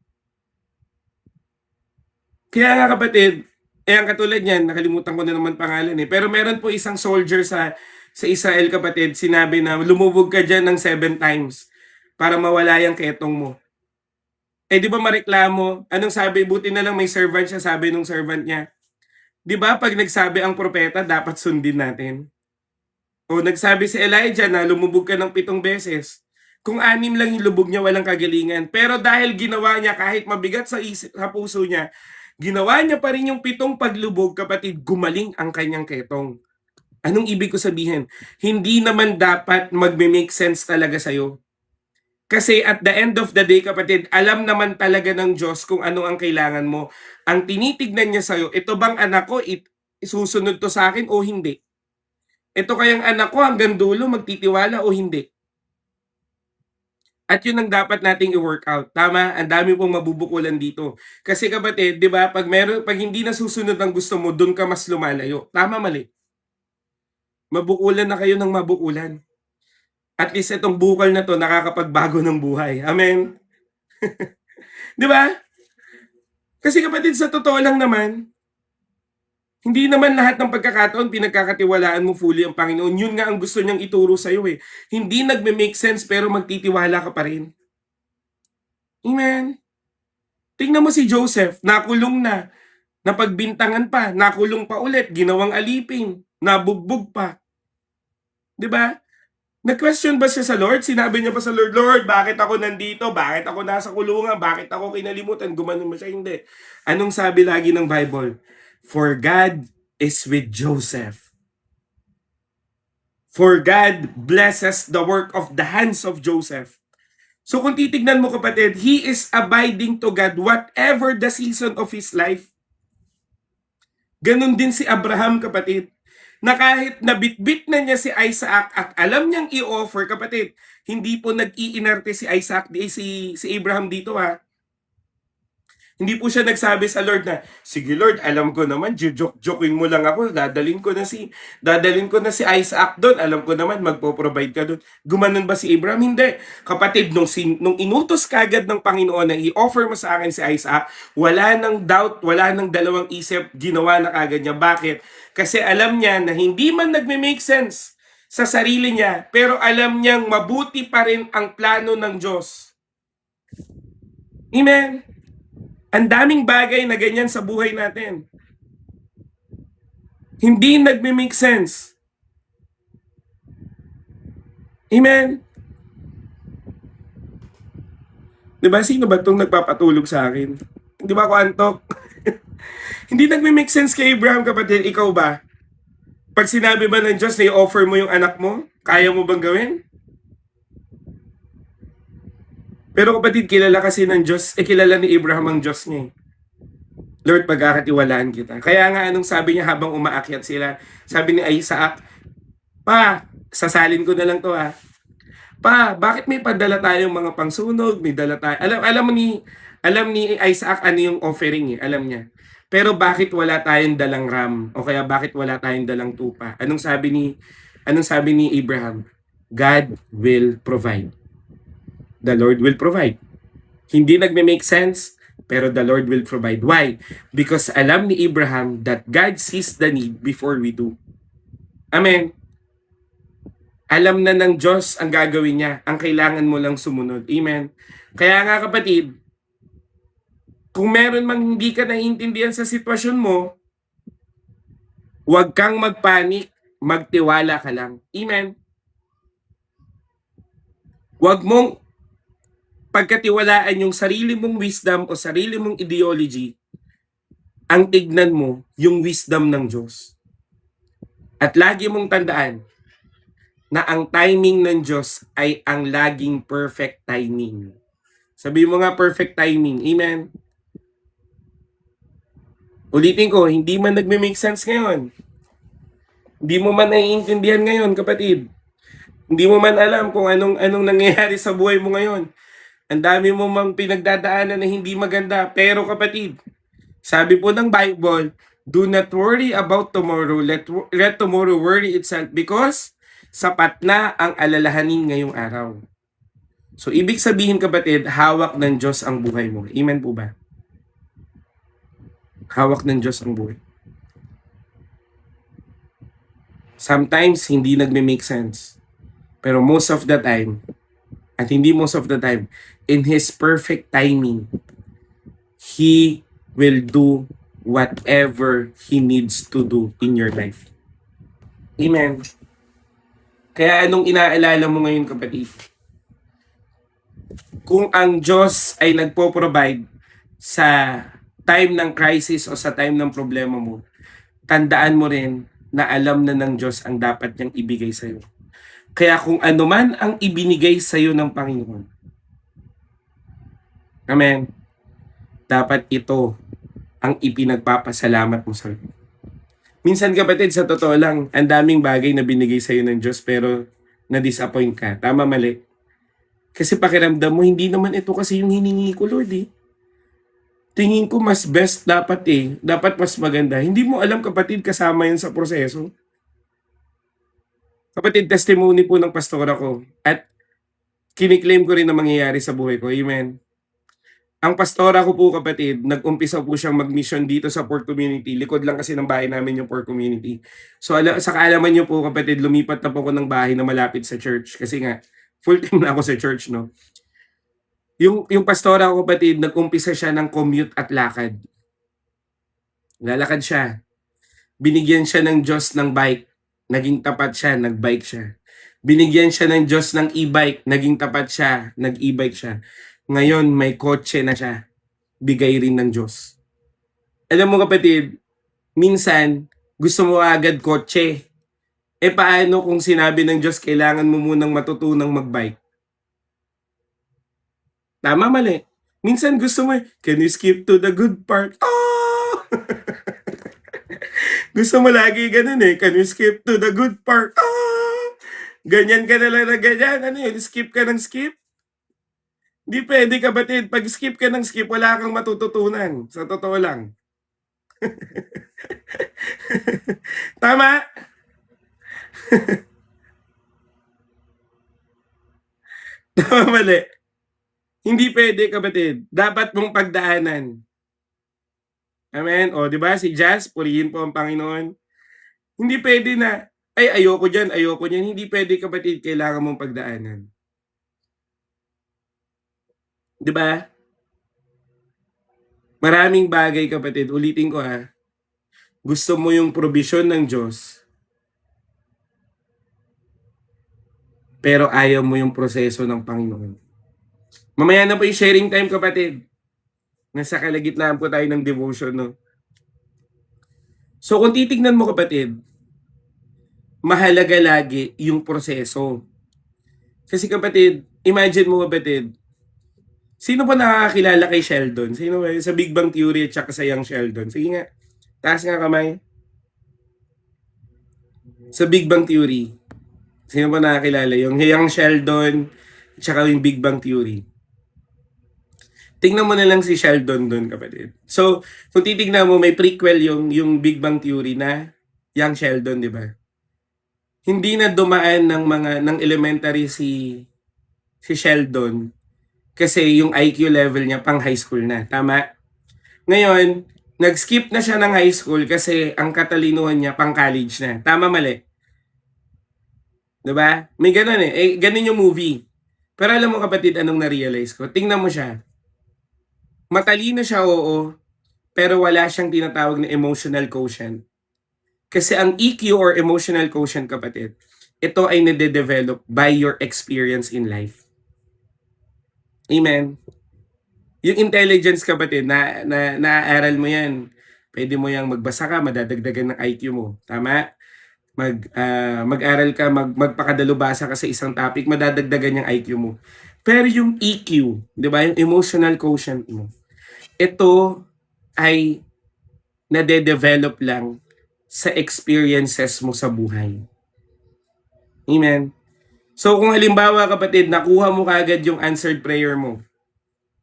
Kaya nga kapatid, ang katulad niyan, nakalimutan ko na naman pangalan eh. Pero meron po isang soldier sa Israel kapatid, sinabi na lumubog ka dyan ng 7 times para mawala yung ketong mo. Eh di ba mareklamo? Anong sabi? Buti na lang may servant siya, sabi nung servant niya. Di ba pag nagsabi ang propeta, dapat sundin natin? O nagsabi si Elijah na lumubog ka ng 7 beses. Kung 6 lang yung lubog niya, walang kagalingan. Pero dahil ginawa niya kahit mabigat sa puso niya, ginawa niya pa rin yung 7 paglubog, kapatid, gumaling ang kanyang ketong. Anong ibig ko sabihin? Hindi naman dapat magme-make sense talaga sa'yo. Kasi at the end of the day, kapatid, alam naman talaga ng Diyos kung ano ang kailangan mo. Ang tinitignan niya sa'yo, ito bang anak ko, isusunod to sa akin o hindi? Ito kayang anak ko hanggang dulo magtitiwala o hindi? At yun ang dapat nating i-work out. Tama? Ang dami pong mabubukulan dito. Kasi kapatid, di ba, pag hindi nasusunod ang gusto mo, doon ka mas lumalayo. Tama, mali? Mabukulan na kayo ng mabukulan. At least itong bukal na to nakakapagbago ng buhay. Amen? Di ba? Kasi kapatid, sa totoo lang naman, hindi naman lahat ng pagkakataon pinagkakatiwalaan mo fully ang Panginoon. Yun nga ang gusto niyang ituro sa'yo eh. Hindi nagme-make sense pero magtitiwala ka pa rin. Amen? Tingnan mo si Joseph, nakulong na, napagbintangan pa, nakulong pa ulit, ginawang alipin, nabugbog pa. 'Di ba? Nag-question ba siya sa Lord? Sinabi niya ba sa Lord, Lord, bakit ako nandito? Bakit ako nasa kulungan? Bakit ako kinalimutan? Gumanon ba siya? Hindi. Anong sabi lagi ng Bible? For God is with Joseph. For God blesses the work of the hands of Joseph. So kung titignan mo kapatid, he is abiding to God whatever the season of his life. Ganon din si Abraham kapatid, na kahit nabitbit na niya si Isaac at alam niyang i-offer kapatid, hindi po nag-iinarte si Isaac, si Abraham dito ha. Hindi po siya nagsabi sa Lord na, sige Lord, alam ko naman, joke-joking mo lang ako, dadalin ko na si Isaac doon, alam ko naman, magpo-provide ka doon. Gumanon ba si Abraham? Hindi. Kapatid, nung inutos kagad ng Panginoon na i-offer mo sa akin si Isaac, wala nang doubt, wala nang dalawang isip, ginawa na kagad niya. Bakit? Kasi alam niya na hindi man nagme-make sense sa sarili niya, pero alam niyang mabuti pa rin ang plano ng Diyos. Amen? Ang daming bagay na ganyan sa buhay natin. Hindi nagme-make sense. Amen? Diba? Sino ba itong nagpapatulog sa akin? Hindi ba ako antok? Hindi nagme-make sense kay Abraham, kapatid. Ikaw ba? Pag sinabi ba ng Diyos na i-offer mo yung anak mo, kaya mo bang gawin? Pero kapatid, kilala kasi ng Diyos, kilala ni Abraham ang Diyos niya. Lord, pagkakatiwalaan kita. Kaya nga anong sabi niya habang umaakyat sila, sabi ni Isaac, Pa, sasalin ko na lang to ha. Pa, bakit may padala tayong mga pangsunog, may dala tayo. Alam ni Isaac ano yung offering eh, alam niya. Pero bakit wala tayong dalang ram o kaya bakit wala tayong dalang tupa? Anong sabi ni Abraham? God will provide. The Lord will provide. Hindi nagme-make sense, pero the Lord will provide. Why? Because alam ni Abraham that God sees the need before we do. Amen. Alam na ng Diyos ang gagawin niya. Ang kailangan mo lang sumunod. Amen. Kaya nga kapatid, kung meron mang hindi ka naiintindihan sa sitwasyon mo, huwag kang magpanik, magtiwala ka lang. Amen. Huwag mong pagkatiwalaan yung sarili mong wisdom o sarili mong ideology. Ang tignan mo yung wisdom ng Diyos. At lagi mong tandaan na ang timing ng Diyos ay ang laging perfect timing. Sabi mo nga perfect timing. Amen. Ulitin ko, hindi man nagme-make sense ngayon. Hindi mo man naiintindihan ngayon, kapatid. Hindi mo man alam kung anong nangyayari sa buhay mo ngayon. Ang dami mo mang pinagdadaanan na hindi maganda. Pero kapatid, sabi po ng Bible, do not worry about tomorrow. Let tomorrow worry itself because sapat na ang alalahanin ngayong araw. So, ibig sabihin kapatid, hawak ng Diyos ang buhay mo. Amen po ba? hawak ng Diyos ang buhay. Sometimes, hindi nagme-make sense. Pero most of the time, at hindi most of the time, in His perfect timing, He will do whatever He needs to do in your life. Amen. Kaya anong inaalala mo ngayon, kapatid? Kung ang Diyos ay nagpo-provide sa time ng crisis o sa time ng problema mo, tandaan mo rin na alam na ng Diyos ang dapat niyang ibigay sa'yo. Kaya kung ano man ang ibinigay sa'yo ng Panginoon, amen, dapat ito ang ipinagpapasalamat mo sa Lord. Minsan, kapatid, sa totoo lang, ang daming bagay na binigay sa'yo ng Diyos pero na-disappoint ka. Tama, mali. Kasi pakiramdam mo, hindi naman ito kasi yung hiningi ko, Lord eh. Tingin ko mas best dapat eh. Dapat mas maganda. Hindi mo alam, kapatid, kasama yan sa proseso. Kapatid, testimony po ng pastora ko. At kiniklaim ko rin na mangyayari sa buhay ko. Amen. Ang pastora ko po, kapatid, nag-umpisa po siyang mag-mission dito sa Port Community. Likod lang kasi ng bahay namin yung Port Community. So sa kaalaman niyo po, kapatid, lumipat na po ako ng bahay na malapit sa church. Kasi nga, full-time na ako sa church, no? Yung pastora ko, kapatid, nag-umpisa siya ng commute at lakad. Lalakad siya. Binigyan siya ng Diyos ng bike. Naging tapat siya, nag-bike siya. Binigyan siya ng Diyos ng e-bike. Naging tapat siya, nag-e-bike siya. Ngayon, may kotse na siya. Bigay rin ng Diyos. Alam mo, kapatid, minsan, gusto mo agad kotse. Eh paano kung sinabi ng Diyos, kailangan mo munang matutunang mag-bike? Tama, mali. Minsan gusto mo, can you skip to the good part? Oh! Gusto mo lagi ganun eh, can you skip to the good part? Oh! Ganyan ka na lang na ganyan. Ano yun, skip ka ng skip? Di pwede, kapatid. Pag skip ka ng skip, wala kang matututunan. Sa totoo lang. Tama? Tama, mali. Hindi pwede, kapatid. Dapat mong pagdaanan. Amen? O, di ba? Si Jazz, purihin po ang Panginoon. Hindi pwede na, ay, ayoko dyan, ayoko dyan. Hindi pwede, kapatid. Kailangan mong pagdaanan. Di ba? Maraming bagay, kapatid. Ulitin ko ha. Gusto mo yung provision ng Diyos, pero ayaw mo yung proseso ng Panginoon. Mamaya na po yung sharing time, kapatid. Nasa kalagitnaan po tayo ng devotion, no? So kung titignan mo, kapatid, mahalaga lagi yung proseso. Kasi, kapatid, imagine mo, kapatid, sino ba nakakakilala kay Sheldon? Sino ba? Sa Big Bang Theory at saka sa Young Sheldon. Sige nga, taas nga kamay. Sa Big Bang Theory, sino ba nakakilala? Yung Young Sheldon at saka yung Big Bang Theory. Tingnan mo na lang si Sheldon doon, kapatid. So, kung titignan mo, may prequel yung Big Bang Theory na Young Sheldon, di ba? Hindi na dumaan ng elementary si Sheldon kasi yung IQ level niya pang high school na. Tama? Ngayon, nag-skip na siya ng high school kasi ang katalinuhan niya pang college na. Tama, mali? Diba? May ganun eh. Ganun yung movie. Pero alam mo, kapatid, anong na-realize ko? Tingnan mo siya. Matalino siya, oo, pero wala siyang tinatawag na emotional quotient. Kasi ang EQ or emotional quotient, kapatid, ito ay nade-develop by your experience in life. Amen. Yung intelligence, kapatid, naaaral mo yan. Pwede mo yang magbasa ka, madadagdagan ng IQ mo. Tama? Mag-aral ka, magpakadalubasa ka sa isang topic, madadagdagan yung IQ mo. Pero yung EQ, di ba, yung emotional quotient mo, ito ay nade-develop lang sa experiences mo sa buhay. Amen. So kung halimbawa, kapatid, nakuha mo kagad yung answered prayer mo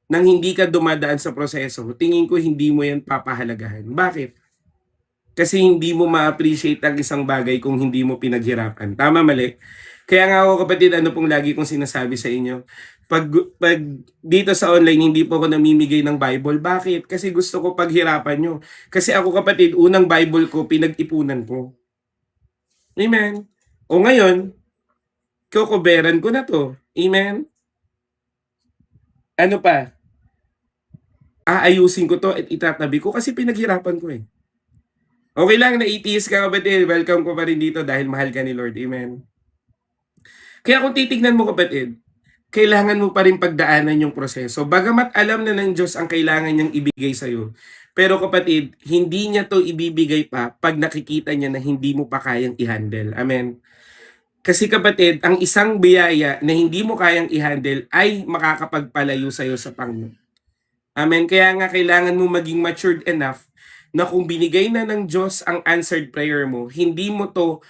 nang hindi ka dumadaan sa proseso, tingin ko hindi mo yan papahalagahan. Bakit? Kasi hindi mo ma-appreciate ang isang bagay kung hindi mo pinaghirapan. Tama, mali? Kaya nga ako kapatid, ano pong lagi kong sinasabi sa inyo, pag dito sa online, hindi po ako namimigay ng Bible. Bakit? Kasi gusto ko paghirapan nyo. Kasi ako kapatid, unang Bible ko, pinag-ipunan ko. Amen? O ngayon, kukuberan ko na to. Amen? Ano pa? Aayusin ko to at itatabi ko kasi pinaghirapan ko eh. Okay lang, na-atheist ka kapatid. Welcome ko pa rin dito dahil mahal ka ni Lord. Amen. Kaya kung titignan mo kapatid, kailangan mo pa rin pagdaanan yung proseso. Bagamat alam na ng Diyos ang kailangan niyang ibigay sa'yo. Pero kapatid, hindi niya to ibibigay pa pag nakikita niya na hindi mo pa kayang i-handle. Amen. Kasi kapatid, ang isang biyaya na hindi mo kayang i-handle ay makakapagpalayo sa'yo sa Panginoon. Amen. Kaya nga kailangan mo maging matured enough na kung binigay na ng Diyos ang answered prayer mo, hindi mo to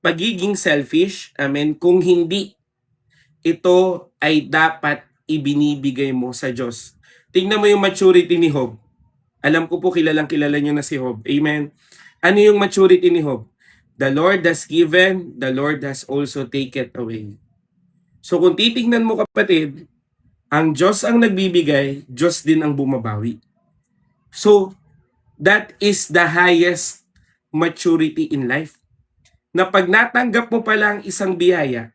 pagiging selfish. Amen. Kung hindi, ito ay dapat ibinibigay mo sa Diyos. Tingnan mo yung maturity ni Job. Alam ko po kilalang kilala nyo na si Job. Amen. Ano yung maturity ni Job? The Lord has given, the Lord has also taken away. So kung titignan mo kapatid, ang Diyos ang nagbibigay, Diyos din ang bumabawi. So, that is the highest maturity in life. Na pag natanggap mo pala ang isang biyaya,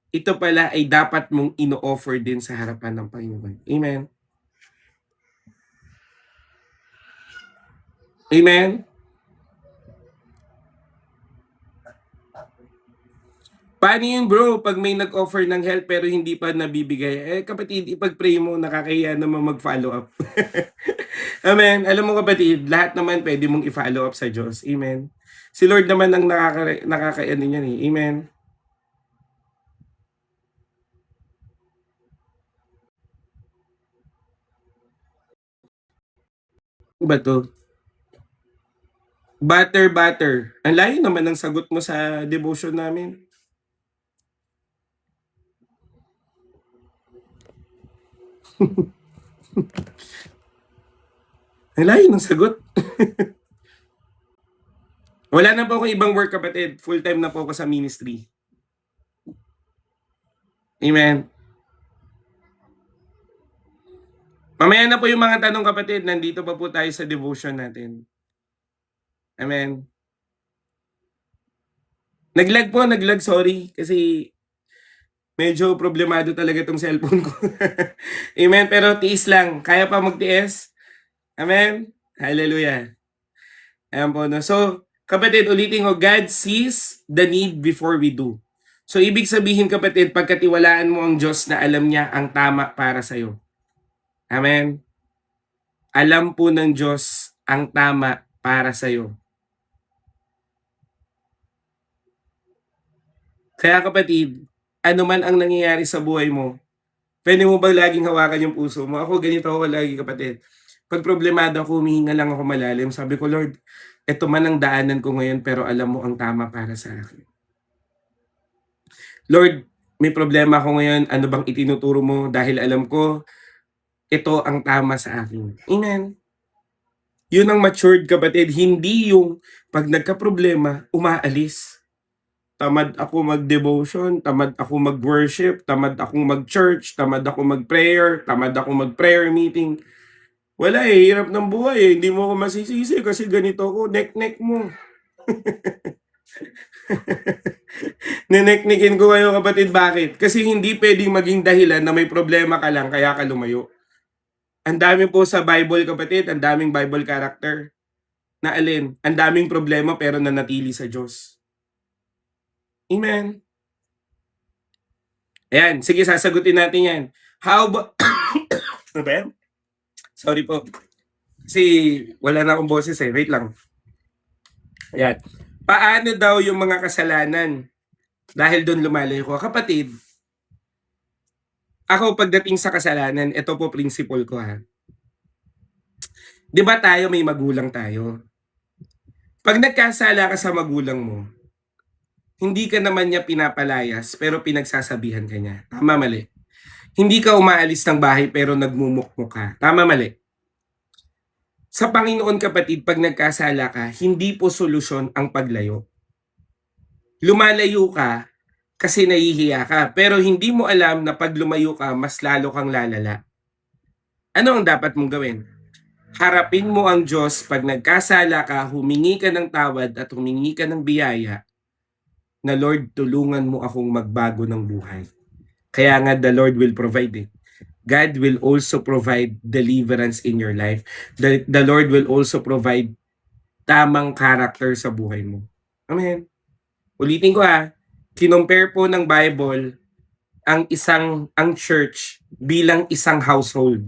ito pala ay dapat mong ino-offer din sa harapan ng Panginoon. Amen? Amen? Paano yun bro, pag may nag-offer ng help pero hindi pa nabibigay? Kapatid, ipag-pray mo, nakakaya naman mag-follow up. Amen. Alam mo kapatid, lahat naman pwede mong i-follow up sa Diyos. Amen. Si Lord naman ang nakakaya niyan eh. Amen. Ba to? Butter. Ang layo naman ng sagot mo sa devotion namin. Ang layo ng sagot. Wala na po akong ibang work kapatid. Full time na po ako sa ministry. Amen. Mamaya na po yung mga tanong kapatid. Nandito pa po tayo sa devotion natin. Amen. Naglag, sorry. Kasi medyo problemado talaga itong cellphone ko. Amen. Pero tiis lang. Kaya pa magtiis. Amen. Hallelujah. Ayan po. No? So, kapatid, ulitin ko, God sees the need before we do. So, ibig sabihin kapatid, pagkatiwalaan mo ang Diyos na alam niya ang tama para sa'yo. Amen. Alam po ng Diyos ang tama para sa'yo. Kaya kapatid, ano man ang nangyayari sa buhay mo, pwede mo ba laging hawakan yung puso mo? Ako ganito ako lagi kapatid. Pag problemado ako, humihinga lang ako malalim. Sabi ko, Lord, ito man ang daanan ko ngayon pero alam mo ang tama para sa akin. Lord, may problema ako ngayon. Ano bang itinuturo mo? Dahil alam ko, ito ang tama sa akin. Amen. Yun ang matured kapatid. Hindi yung pag nagka-problema, umaalis. Tamad ako mag-devotion, tamad ako mag-worship, tamad akong mag-church, tamad ako mag-prayer, tamad ako mag-prayer meeting. Wala eh, hirap ng buhay eh. Hindi mo ako masisisi kasi ganito ako, nek-nek mo. Nineknikin ko kayo kapatid, bakit? Kasi hindi pwedeng maging dahilan na may problema ka lang kaya ka lumayo. Ang dami po sa Bible kapatid, ang daming Bible character na alin, ang daming problema pero nanatili sa Diyos. Amen. Ayan, sige sasagutin natin yan. How about... Ano ba yan? Sorry po. Kasi wala na akong boses eh. Wait lang. Ayan. Paano daw yung mga kasalanan? Dahil doon lumalayo ko. Kapatid, ako pagdating sa kasalanan, ito po principle ko ha. Di ba tayo may magulang tayo? Pag nagkasala ka sa magulang mo, hindi ka naman niya pinapalayas pero pinagsasabihan ka niya. Tama, mali? Hindi ka umaalis ng bahay pero nagmumukmuk ka. Tama, mali? Sa Panginoon kapatid, pag nagkasala ka, hindi po solusyon ang paglayo. Lumalayo ka kasi nahihiya ka, pero hindi mo alam na pag lumayo ka, mas lalo kang lalala. Ano ang dapat mong gawin? Harapin mo ang Diyos pag nagkasala ka, humingi ka ng tawad at humingi ka ng biyaya na Lord, tulungan mo akong magbago ng buhay. Kaya nga the Lord will provide it. God will also provide deliverance in your life. The Lord will also provide tamang character sa buhay mo. Amen. Ulitin ko kinompare po ng Bible ang church bilang isang household.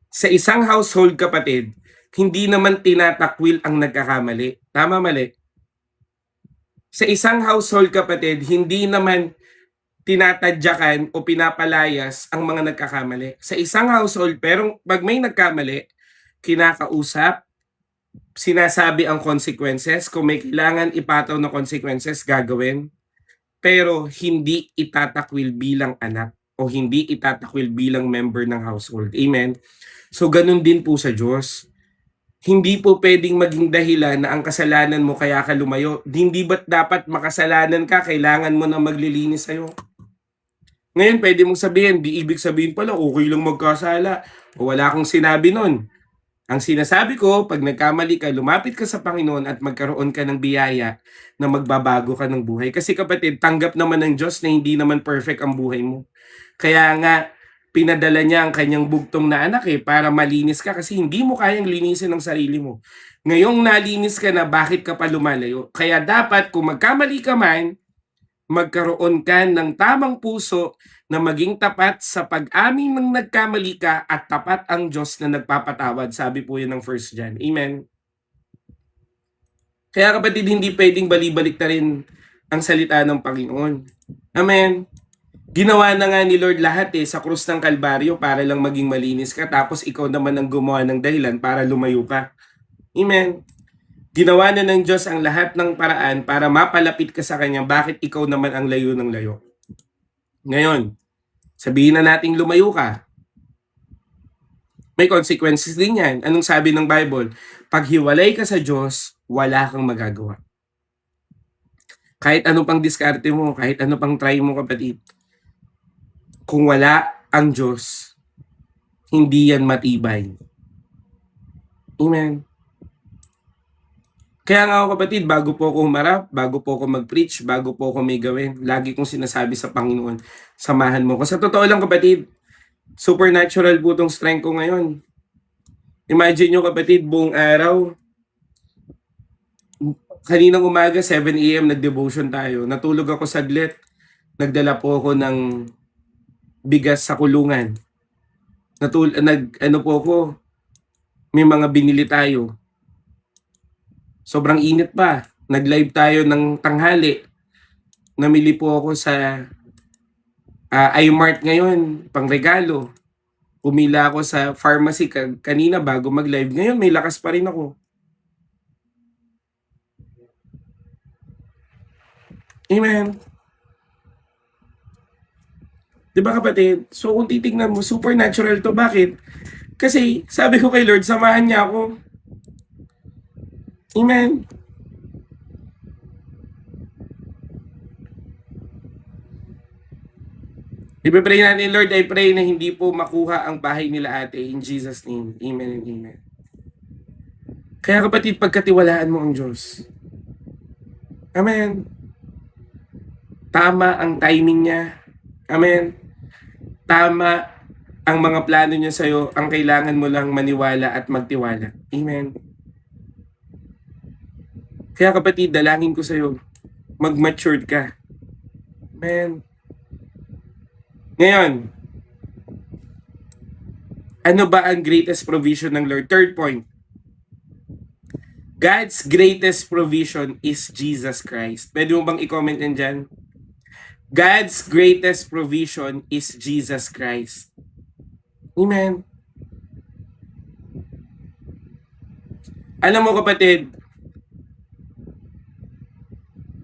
Sa isang household kapatid, hindi naman tinatakwil ang nagkakamali. Tama, mali? Sa isang household kapatid, hindi naman tinatadyakan o pinapalayas ang mga nagkakamali. Sa isang household, pero pag may nagkamali, kinakausap, sinasabi ang consequences, kung may kailangan ipataw na consequences, gagawin, pero hindi itatakwil bilang anak o hindi itatakwil bilang member ng household. Amen? So, ganun din po sa Diyos. Hindi po pwedeng maging dahilan na ang kasalanan mo kaya ka lumayo. Hindi ba't dapat makasalanan ka, kailangan mo na maglilinis sa'yo? Ngayon, pwede mong sabihin, di ibig sabihin pala, okay lang magkasala. O wala akong sinabi nun. Ang sinasabi ko, pag nagkamali ka, lumapit ka sa Panginoon at magkaroon ka ng biyaya na magbabago ka ng buhay. Kasi kapatid, tanggap naman ng Diyos na hindi naman perfect ang buhay mo. Kaya nga, pinadala niya ang kanyang bugtong na anak para malinis ka kasi hindi mo kayang linisin ang sarili mo. Ngayong nalinis ka na, bakit ka pa lumalayo? Kaya dapat kung magkamali ka man, magkaroon ka ng tamang puso na maging tapat sa pag-amin ng nagkamali ka at tapat ang Diyos na nagpapatawad. Sabi po yun ng 1 John. Amen. Kaya kapatid, hindi pwedeng balibalik na rin ang salita ng Panginoon. Amen. Ginawa na nga ni Lord lahat sa krus ng Kalbaryo para lang maging malinis ka, tapos ikaw naman ang gumawa ng dahilan para lumayo ka. Amen. Ginawa na ng Diyos ang lahat ng paraan para mapalapit ka sa Kanya, bakit ikaw naman ang layo ng layo? Ngayon, sabihin na nating lumayo ka. May consequences din yan. Anong sabi ng Bible? Pag hiwalay ka sa Diyos, wala kang magagawa. Kahit ano pang diskarte mo, kahit ano pang try mo kapatid, kung wala ang Diyos, hindi yan matibay. Amen. Kaya nga ako kapatid, bago po ako humarap, bago po ako mag-preach, bago po ako may gawin, lagi kong sinasabi sa Panginoon, samahan mo ko. Sa totoo lang kapatid, supernatural po itong strength ko ngayon. Imagine nyo kapatid, buong araw, kaninang umaga, 7 a.m. nag-devotion tayo. Natulog ako saglit, nagdala po ako ng bigas sa kulungan. May mga binili tayo. Sobrang init pa. Nag-live tayo ng tanghali. Namili po ako sa iMart ngayon, pang regalo. Pumila ako sa pharmacy kanina bago mag-live. Ngayon, may lakas pa rin ako. Amen. Diba kapatid? So kung titignan mo, supernatural to. Bakit? Kasi sabi ko kay Lord, samahan niya ako. Amen. Ipipray natin, Lord, I pray na hindi po makuha ang bahay nila ate. In Jesus' name. Amen and amen. Kaya kapatid, pagkatiwalaan mo ang Diyos. Amen. Tama ang timing niya. Amen. Tama ang mga plano niya sa'yo. Ang kailangan mo lang maniwala at magtiwala. Amen. Kaya kapatid, dalangin ko sa'yo, mag-matured ka. Amen. Ngayon, ano ba ang greatest provision ng Lord? Third point. God's greatest provision is Jesus Christ. Pwede mo bang i-comment yan dyan? God's greatest provision is Jesus Christ. Amen. Alam mo kapatid,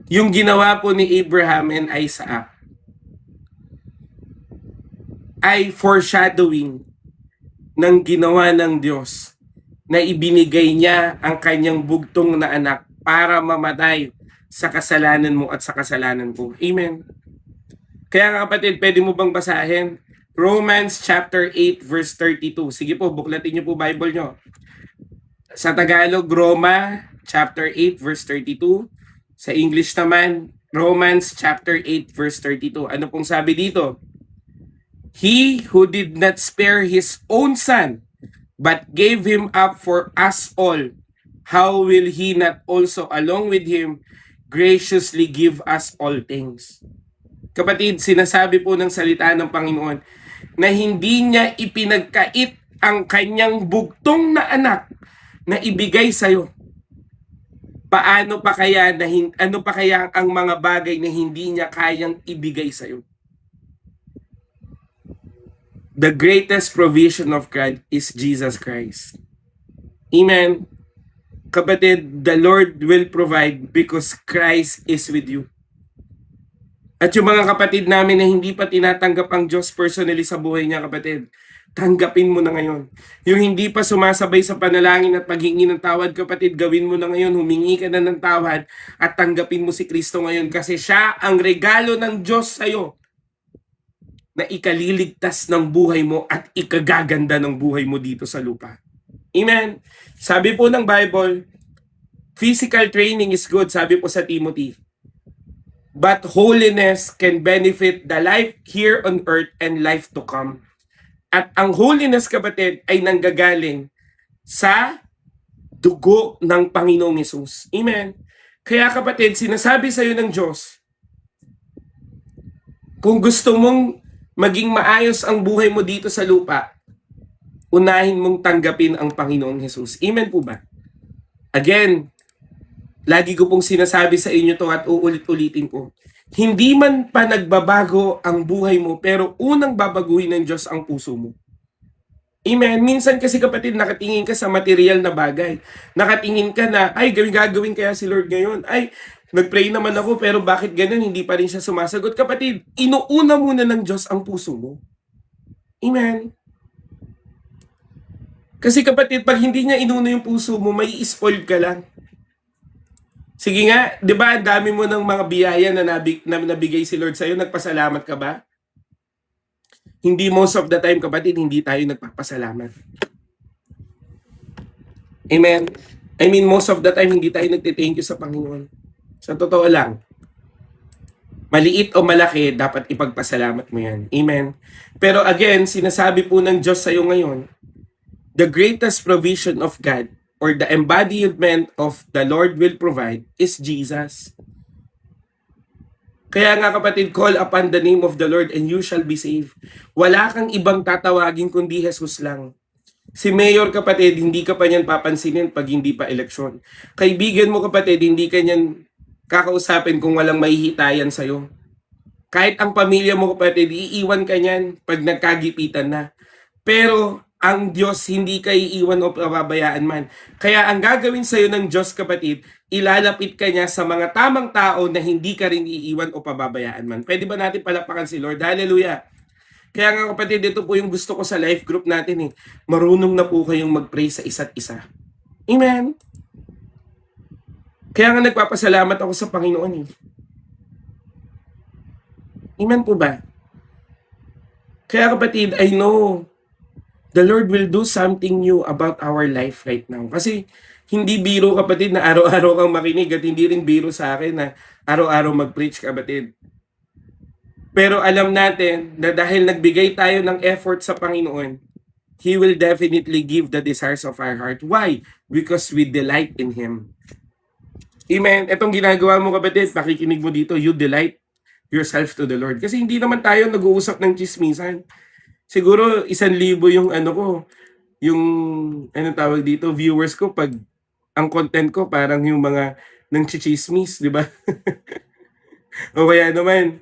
yung ginawa po ni Abraham and Isaac ay foreshadowing ng ginawa ng Diyos na ibinigay niya ang kanyang bugtong na anak para mamatay sa kasalanan mo at sa kasalanan ko. Amen. Kaya nga kapatid, pwede mo bang basahin? Romans chapter 8 verse 32. Sige po, buklatin niyo po Bible niyo. Sa Tagalog, Roma chapter 8 verse 32. Sa English naman, Romans chapter 8 verse 32. Ano pong sabi dito? He who did not spare his own son, but gave him up for us all, how will he not also along with him graciously give us all things? Kapatid, sinasabi po ng salita ng Panginoon na hindi niya ipinagkait ang kanyang bugtong na anak na ibigay sa'yo. Paano pa kaya ano pa kaya ang mga bagay na hindi niya kayang ibigay sa'yo? The greatest provision of God is Jesus Christ. Amen. Kapatid, the Lord will provide because Christ is with you. At yung mga kapatid namin na hindi pa tinatanggap ang Diyos personally sa buhay niya, kapatid, tanggapin mo na ngayon. Yung hindi pa sumasabay sa panalangin at paghingi ng tawad, kapatid, gawin mo na ngayon. Humingi ka na ng tawad at tanggapin mo si Kristo ngayon kasi siya ang regalo ng Diyos sa'yo na ikaliligtas ng buhay mo at ikagaganda ng buhay mo dito sa lupa. Amen. Sabi po ng Bible, physical training is good, sabi po sa Timothy. But holiness can benefit the life here on earth and life to come. At ang holiness, kapatid, ay nanggagaling sa dugo ng Panginoong Hesus. Amen. Kaya kapatid, sinasabi sa iyo ng Diyos, kung gusto mong maging maayos ang buhay mo dito sa lupa, unahin mong tanggapin ang Panginoong Hesus. Amen po ba? Again, lagi ko pong sinasabi sa inyo to at uulit-ulitin ko. Hindi man pa nagbabago ang buhay mo, pero unang babaguhin ng Diyos ang puso mo. Amen. Minsan kasi kapatid, nakatingin ka sa material na bagay. Nakatingin ka na, ay, gagawin kaya si Lord ngayon. Ay, nag-pray naman ako, pero bakit ganun? Hindi pa rin siya sumasagot. Kapatid, inuuna muna ng Diyos ang puso mo. Amen. Kasi kapatid, pag hindi niya inuna yung puso mo, may spoiled ka lang. Sige nga, di ba, ang dami mo ng mga biyaya na nabigay si Lord sa'yo, nagpasalamat ka ba? Hindi most of the time, kapatid, hindi tayo nagpapasalamat. Amen? I mean, most of the time, hindi tayo nagtithank you sa Panginoon. Sa totoo lang, maliit o malaki, dapat ipagpasalamat mo yan. Amen? Pero again, sinasabi po ng Diyos sa'yo ngayon, the greatest provision of God or the embodiment of the Lord will provide is Jesus. Kaya nga kapatid, call upon the name of the Lord and you shall be saved. Wala kang ibang tatawagin kundi Jesus lang. Si Mayor kapatid, hindi ka pa niyan papansinin pag hindi pa eleksyon. Kaibigan mo kapatid, hindi ka niyan kakausapin kung walang mahihitayan sa'yo. Kahit ang pamilya mo kapatid, iiwan ka niyan pag nagkagipitan na. Pero ang Diyos hindi ka iiwan o pababayaan man. Kaya ang gagawin sa'yo ng Diyos kapatid, ilalapit ka niya sa mga tamang tao na hindi ka rin iiwan o pababayaan man. Pwede ba natin palapakan si Lord? Hallelujah! Kaya nga kapatid, ito po yung gusto ko sa life group natin eh. Marunong na po kayong mag-pray sa isa't isa. Amen? Kaya nga nagpapasalamat ako sa Panginoon eh. Amen po ba? Kaya kapatid, I know the Lord will do something new about our life right now. Kasi hindi biro kapatid na araw-araw kang makinig at hindi rin biro sa akin na araw-araw mag-preach kapatid. Pero alam natin na dahil nagbigay tayo ng effort sa Panginoon, He will definitely give the desires of our heart. Why? Because we delight in Him. Amen. Itong ginagawa mo kapatid, pakikinig mo dito, you delight yourself to the Lord. Kasi hindi naman tayo nag-uusap ng chismisan. Siguro 1,000 yung ano ko, yung anong tawag dito, viewers ko pag ang content ko parang yung mga nang chichismis, di ba? O kaya naman,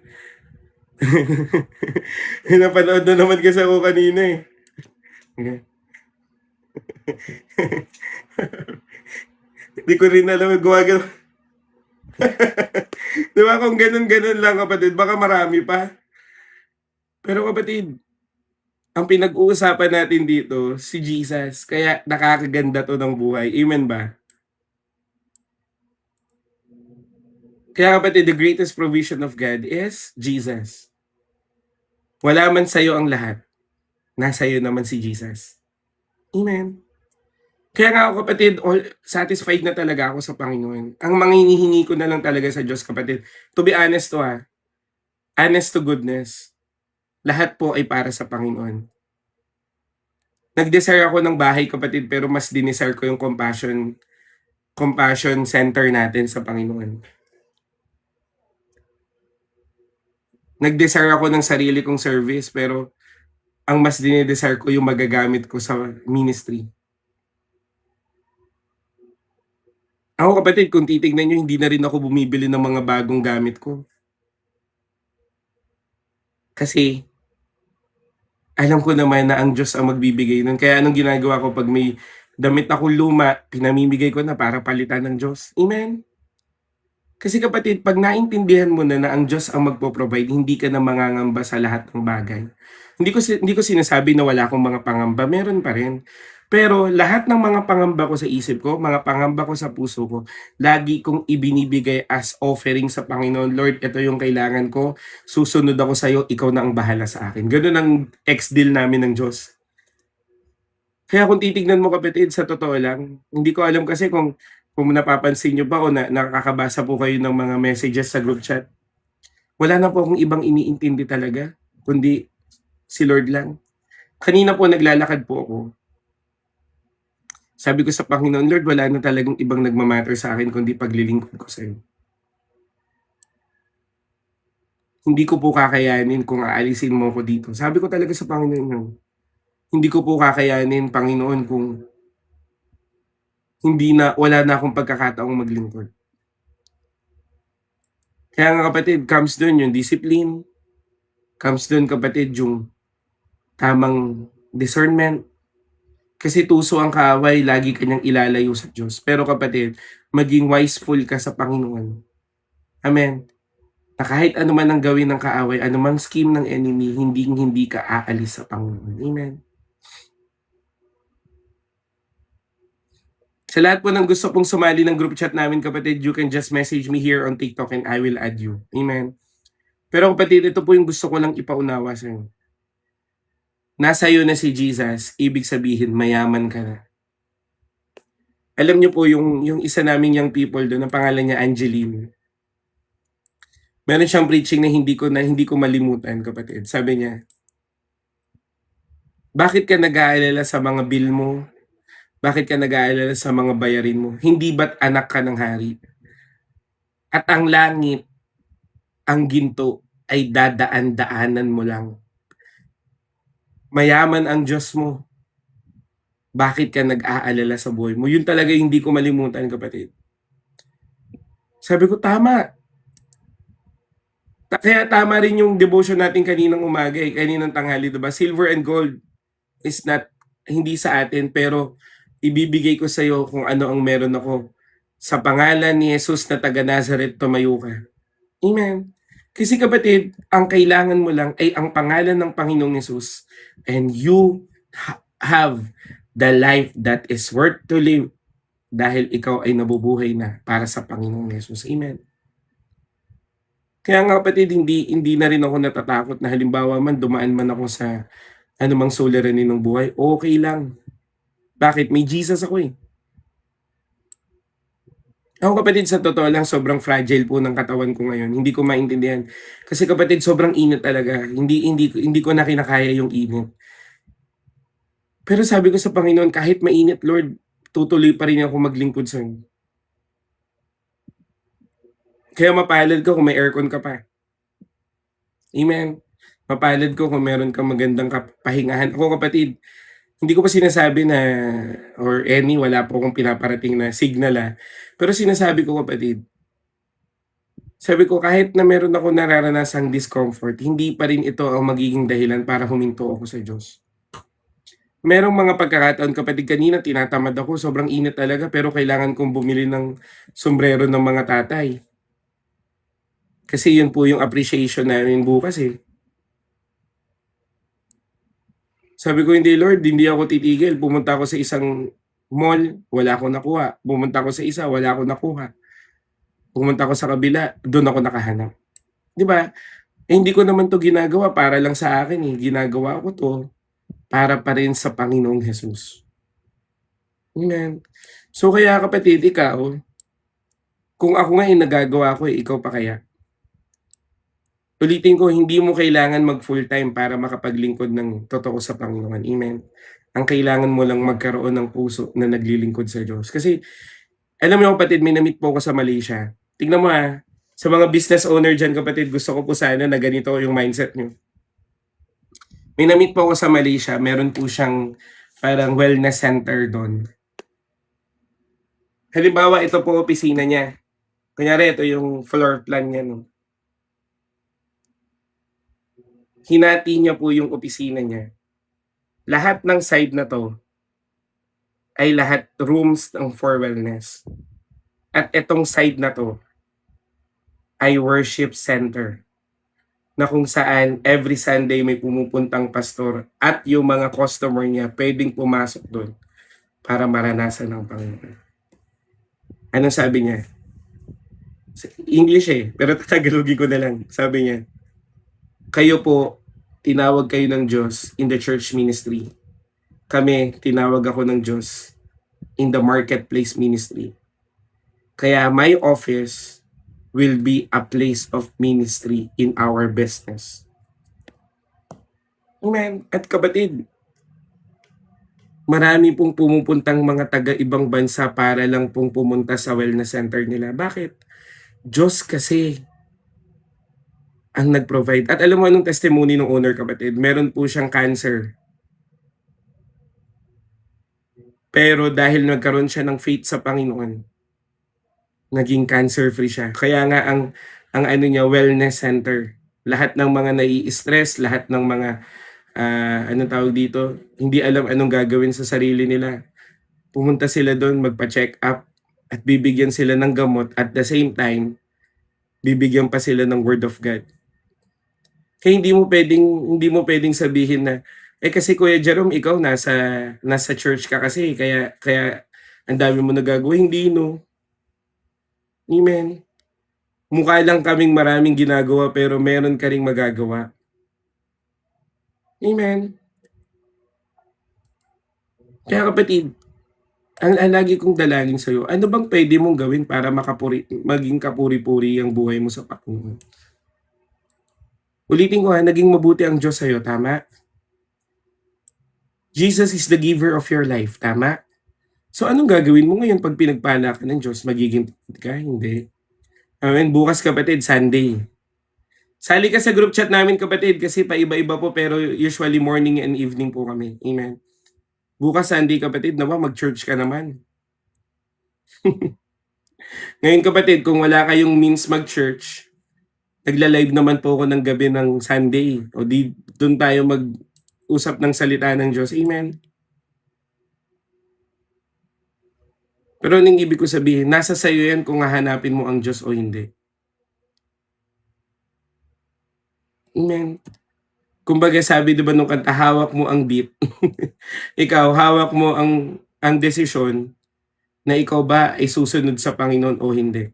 napanood na naman kasi ako kanina eh. Hindi ko rin alam, gumagano. Di ba kung ganun-ganun lang kapatid, baka marami pa. Pero kapatid, Ang pinag-uusapan natin dito, si Jesus. Kaya nakakaganda 'to ng buhay. Amen ba? Kaya kapatid, the greatest provision of God is Jesus. Wala man sa'yo ang lahat, nasa iyo naman si Jesus. Amen. Kaya nga ako kapatid, satisfied na talaga ako sa Panginoon. Ang mga hinihingi ko na lang talaga sa Diyos kapatid, to be honest honest to goodness, lahat po ay para sa Panginoon. Nag-desire ako ng bahay kapatid, pero mas dinesire ko yung compassion center natin sa Panginoon. Nag-desire ako ng sarili kong service, pero ang mas dinidesire ko yung magagamit ko sa ministry. Ako kapatid, kung titignan nyo, hindi na rin ako bumibili ng mga bagong gamit ko. Kasi alam ko naman na ang Diyos ang magbibigay nun. Kaya anong ginagawa ko pag may damit akong luma, pinamimigay ko na para palitan ng Diyos. Amen? Kasi kapatid, pag naintindihan mo na ang Diyos ang magpo-provide, hindi ka na mangangamba sa lahat ng bagay. Hindi ko sinasabi na wala akong mga pangamba, meron pa rin. Pero lahat ng mga pangamba ko sa isip ko, mga pangamba ko sa puso ko, lagi kong ibinibigay as offering sa Panginoon. Lord, ito yung kailangan ko. Susunod ako sa iyo, ikaw na ang bahala sa akin. Ganun ang ex-deal namin ng Diyos. Kaya kung titignan mo kapatid, sa totoo lang, hindi ko alam kasi kung napapansin nyo ba o nakakabasa po kayo ng mga messages sa group chat, wala na po akong ibang iniintindi talaga, kundi si Lord lang. Kanina po naglalakad po ako. Sabi ko sa Panginoon, Lord, wala na talagang ibang nagmamatter sa akin kundi paglilingkod ko sa iyo. Hindi ko po kakayanin kung aalisin mo ko dito. Sabi ko talaga sa Panginoon yun. Hindi ko po kakayanin, Panginoon, kung wala na akong pagkakataong maglingkod. Kaya nga kapatid, comes doon yung discipline, comes doon kapatid yung tamang discernment. Kasi tuso ang kaaway, lagi kanyang ilalayo sa Diyos. Pero kapatid, maging wiseful ka sa Panginoon. Amen. Na kahit ano man ang gawin ng kaaway, anumang scheme ng enemy, hindi ka aalis sa Panginoon. Amen. Sa lahat po ng gusto pong sumali ng group chat namin kapatid, you can just message me here on TikTok and I will add you. Amen. Pero kapatid, ito po yung gusto ko lang ipaunawa sa inyo. Nasa iyo na si Jesus, ibig sabihin mayaman ka na. Alam niyo po yung isa naming young people doon, ang pangalan niya Angeline. Meron siyang preaching na hindi ko malimutan kapatid. Sabi niya, bakit ka nag-aalala sa mga bill mo? Bakit ka nag-aalala sa mga bayarin mo? Hindi ba't anak ka ng hari? At ang langit, ang ginto, ay dadaan-daanan mo lang. Mayaman ang Diyos mo. Bakit ka nag-aalala sa buhay mo? Yun talaga hindi ko malimutan kapatid. Sabi ko, tama. Kaya tama rin yung devotion natin kaninang umaga, kaninang tanghali, diba? Silver and gold is not, hindi sa atin, pero ibibigay ko sa iyo kung ano ang meron ako. Sa pangalan ni Jesus na taga Nazareth, tumayo ka. Amen. Kasi kapatid, ang kailangan mo lang ay ang pangalan ng Panginoong Jesus, and you have the life that is worth to live dahil ikaw ay nabubuhay na para sa Panginoong Jesus. Amen. Kaya nga kapatid, hindi na rin ako natatakot na halimbawa man dumaan man ako sa anumang suliranin ng buhay, okay lang. Bakit? May Jesus ako eh. Ako kapatid, sa totoo lang, sobrang fragile po ng katawan ko ngayon. Hindi ko maintindihan. Kasi kapatid, sobrang init talaga. Hindi ko na kinakaya yung init. Pero sabi ko sa Panginoon, kahit mainit, Lord, tutuloy pa rin ako maglingkod sa inyo. Kaya mapalad ko kung may aircon ka pa. Amen. Mapalad ko kung meron kang magandang pahingahan. Ako kapatid, hindi ko pa sinasabi na, wala po akong pinaparating na signal Pero sinasabi ko kapatid, sabi ko kahit na meron ako nararanasang discomfort, hindi pa rin ito ang magiging dahilan para huminto ako sa Diyos. Merong mga pagkakataon kapatid, kanina tinatamad ako, sobrang init talaga, pero kailangan kong bumili ng sombrero ng mga tatay. Kasi yun po yung appreciation namin bukas eh. Sabi ko, hindi Lord, hindi ako titigil. Pumunta ako sa isang mall, wala akong nakuha. Pumunta ako sa isa, wala akong nakuha. Pumunta ako sa kabila, doon ako nakahanap. 'Di ba? Eh, hindi ko naman 'to ginagawa para lang sa akin, eh. Ginagawa ko 'to para pa rin sa Panginoong Hesus. Amen. So kaya kapatid, ikaw, kung ako nga, eh, nagagawa ko, eh, ikaw pa kaya? Ulitin ko, hindi mo kailangan mag-full-time para makapaglingkod ng totoo sa Panginoon, amen. Ang kailangan mo lang magkaroon ng puso na naglilingkod sa Diyos. Kasi alam mo kapatid, may na-meet po ako sa Malaysia. Tignan mo, sa mga business owner diyan kapatid, gusto ko po sana na ganito yung mindset niyo. May na-meet po ako sa Malaysia, meron po siyang parang wellness center do'n. Halimbawa, ito po opisina niya. Kunyari, ito yung floor plan niya 'no. Hinati niya po yung opisina niya. Lahat ng side na 'to ay lahat rooms ng for wellness. At itong side na 'to ay worship center, na kung saan every Sunday may pumupuntang pastor at yung mga customer niya puwedeng pumasok do'n para maranasan ang Panginoon. Anong sabi niya? English, eh, pero tatagalogin ko na lang. Sabi niya, "Kayo po, tinawag kayo ng Diyos in the church ministry. Kami, tinawag ako ng Diyos in the marketplace ministry. Kaya my office will be a place of ministry in our business." Amen. At kapatid, marami pong pumupuntang mga taga-ibang bansa para lang pong pumunta sa wellness center nila. Bakit? Diyos kasi ang nag-provide. At alam mo anong testimony ng owner kapatid? Meron po siyang cancer. Pero dahil nagkaroon siya ng faith sa Panginoon, naging cancer-free siya. Kaya nga ang ano niya, wellness center. Lahat ng mga nai-stress, lahat ng mga anong tawag dito, hindi alam anong gagawin sa sarili nila. Pumunta sila doon, magpa-check up at bibigyan sila ng gamot at the same time, bibigyan pa sila ng word of God. Kaya hindi mo pwedeng sabihin na, eh kasi Kuya Jerome, ikaw nasa church ka kasi kaya ang dami mo nagagawa. Hindi no. Amen. Mukha lang kaming maraming ginagawa pero meron ka ring magagawa. Amen. Kaya kapatid, ang lagi kong dalangin sa'yo, ano bang pwede mong gawin para maging kapuri-puri ang buhay mo sa Panginoon? Ulitin ko naging mabuti ang Diyos sa'yo, tama? Jesus is the giver of your life, tama? So anong gagawin mo ngayon 'pag pinagpala ka ng Diyos, magiging pagod ka? Hindi. Amen. Bukas kapatid, Sunday. Sali ka sa group chat namin kapatid kasi paiba-iba po pero usually morning and evening po kami. Amen. Bukas Sunday kapatid, nawa mag-church ka naman. Ngayon kapatid, kung wala kayong means mag-church, nagla-live naman po ako ng gabi ng Sunday. O di do'n tayo mag-usap ng salita ng Diyos. Amen. Pero anong ibig ko sabihin, nasa sa'yo yan kung hahanapin mo ang Diyos o hindi. Amen. Kumbaga sabi 'di ba nung kanta, hawak mo ang beat. Ikaw, hawak mo ang desisyon na ikaw ba ay susunod sa Panginoon o hindi.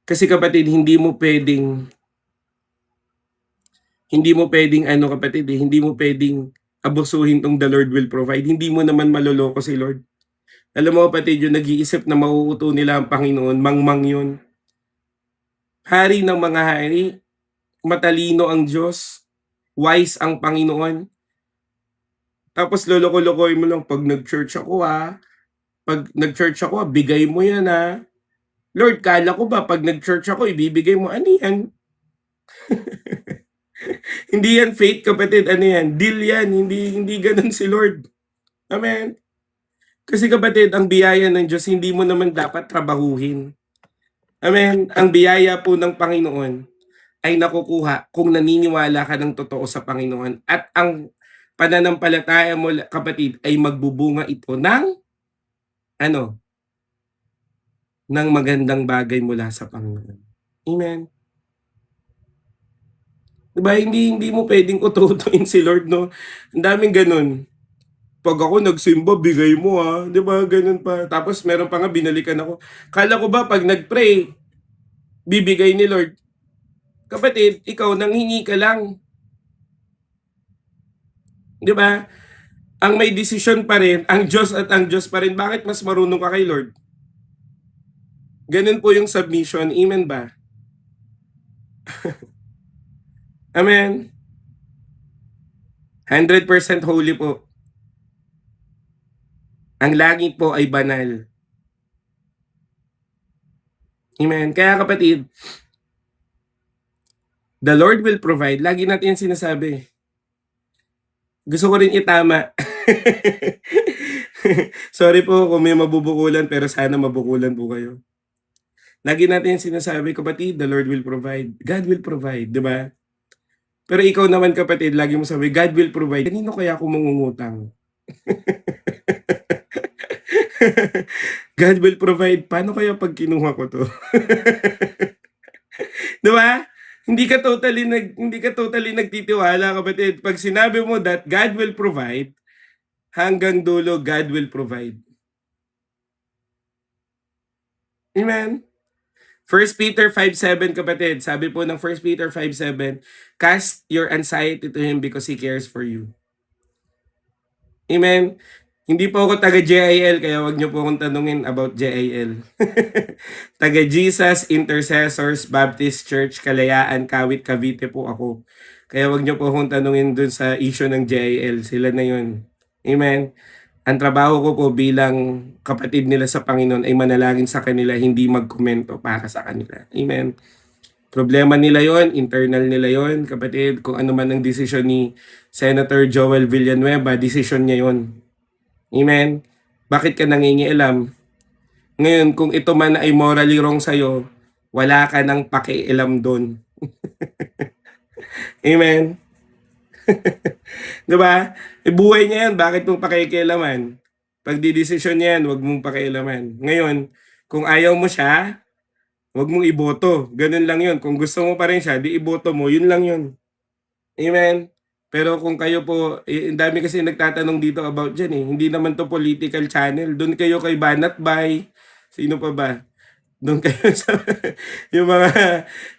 Kasi kapatid, hindi mo puwedeng ano kapatid, hindi mo puwedeng abusuhin 'tong the Lord will provide. Hindi mo naman maloloko si Lord. Alam mo kapatid, yung nag-iisip na mauuto nila ang Panginoon, mangmang yun. Hari ng mga hari, matalino ang Diyos, wise ang Panginoon. Tapos loloko-lokohin mo lang, 'pag nag-church ako, 'pag nag-church ako, bigay mo 'yan, Lord, kala ko ba 'pag nag-church ako ibibigay mo, ano 'yan? Hindi 'yan faith kapatid, ano 'yan, deal 'yan, hindi gano'n si Lord. Amen. Kasi kapatid, ang biyaya ng Diyos hindi mo naman dapat trabahuhin. Amen. Ang biyaya po ng Panginoon ay nakukuha kung naniniwala ka ng totoo sa Panginoon at ang pananampalataya mo kapatid ay magbubunga ito ng ano, ng magandang bagay mula sa Panginoon. Amen. 'Di ba, hindi mo puwedeng uto-utuin si Lord 'no, ang daming gano'n. 'Pag ako nagsimba bigay mo, 'di ba gano'n pa. Tapos meron pa nga binalikan ako, akala ko ba 'pag nag-pray bibigay ni Lord? Kapatid, ikaw nanghingi ka lang, 'di ba? Ang may desisyon pa rin ang Diyos at ang Diyos pa rin. Bakit mas marunong ka kay Lord? Gano'n po yung submission, amen ba? Amen. 100% holy po. Ang langit po ay banal. Amen. Kaya kapatid, the Lord will provide. Lagi natin yan sinasabi. Gusto ko rin itama. Sorry po kung may mabubukulan, pero sana mabukulan po kayo. Lagi natin yan sinasabi, kapatid, the Lord will provide. God will provide, di ba? Pero ikaw naman kapatid, lagi mo sabi, God will provide. Kanino kaya ako mangungutang? God will provide. Paano kaya pag kinuha ko to? Di ba? Hindi ka totally nagtitiwala, kapatid. Pag sinabi mo that God will provide, hanggang dulo God will provide. Amen. 1 Peter 5:7, kapatid. Sabi po ng 1 Peter 5:7, cast your anxiety to Him because He cares for you. Amen. Hindi po ako taga JIL, kaya wag niyo po akong tanungin about JIL. Taga Jesus Intercessors Baptist Church, Kalayaan, Kawit, Cavite po ako. Kaya wag niyo po akong tanungin dun sa issue ng JIL. Sila na yun. Amen. Ang trabaho ko po bilang kapatid nila sa Panginoon ay manalangin sa kanila, hindi magkomento para sa kanila. Amen. Problema nila yon, internal nila yon, kapatid. Kung ano man ang desisyon ni Senator Joel Villanueva, desisyon niya yon. Amen. Bakit ka nangingialam? Ngayon, kung ito man ay morally wrong sa'yo, wala ka nang pakialam doon. Amen. Diba? Buhay niya yan, bakit mong pakikialaman? Pag didesisyon niya yan, wag mong pakialaman. Ngayon, kung ayaw mo siya, wag mong iboto. Ganun lang yun. Kung gusto mo pa rin siya, di iboto mo. Yun lang yun. Amen. Pero kung kayo po, ang dami kasi nagtatanong dito about dyan eh. Hindi naman to political channel. Doon kayo kay Banat Bay. Sino pa ba? Doon kayo sa yung mga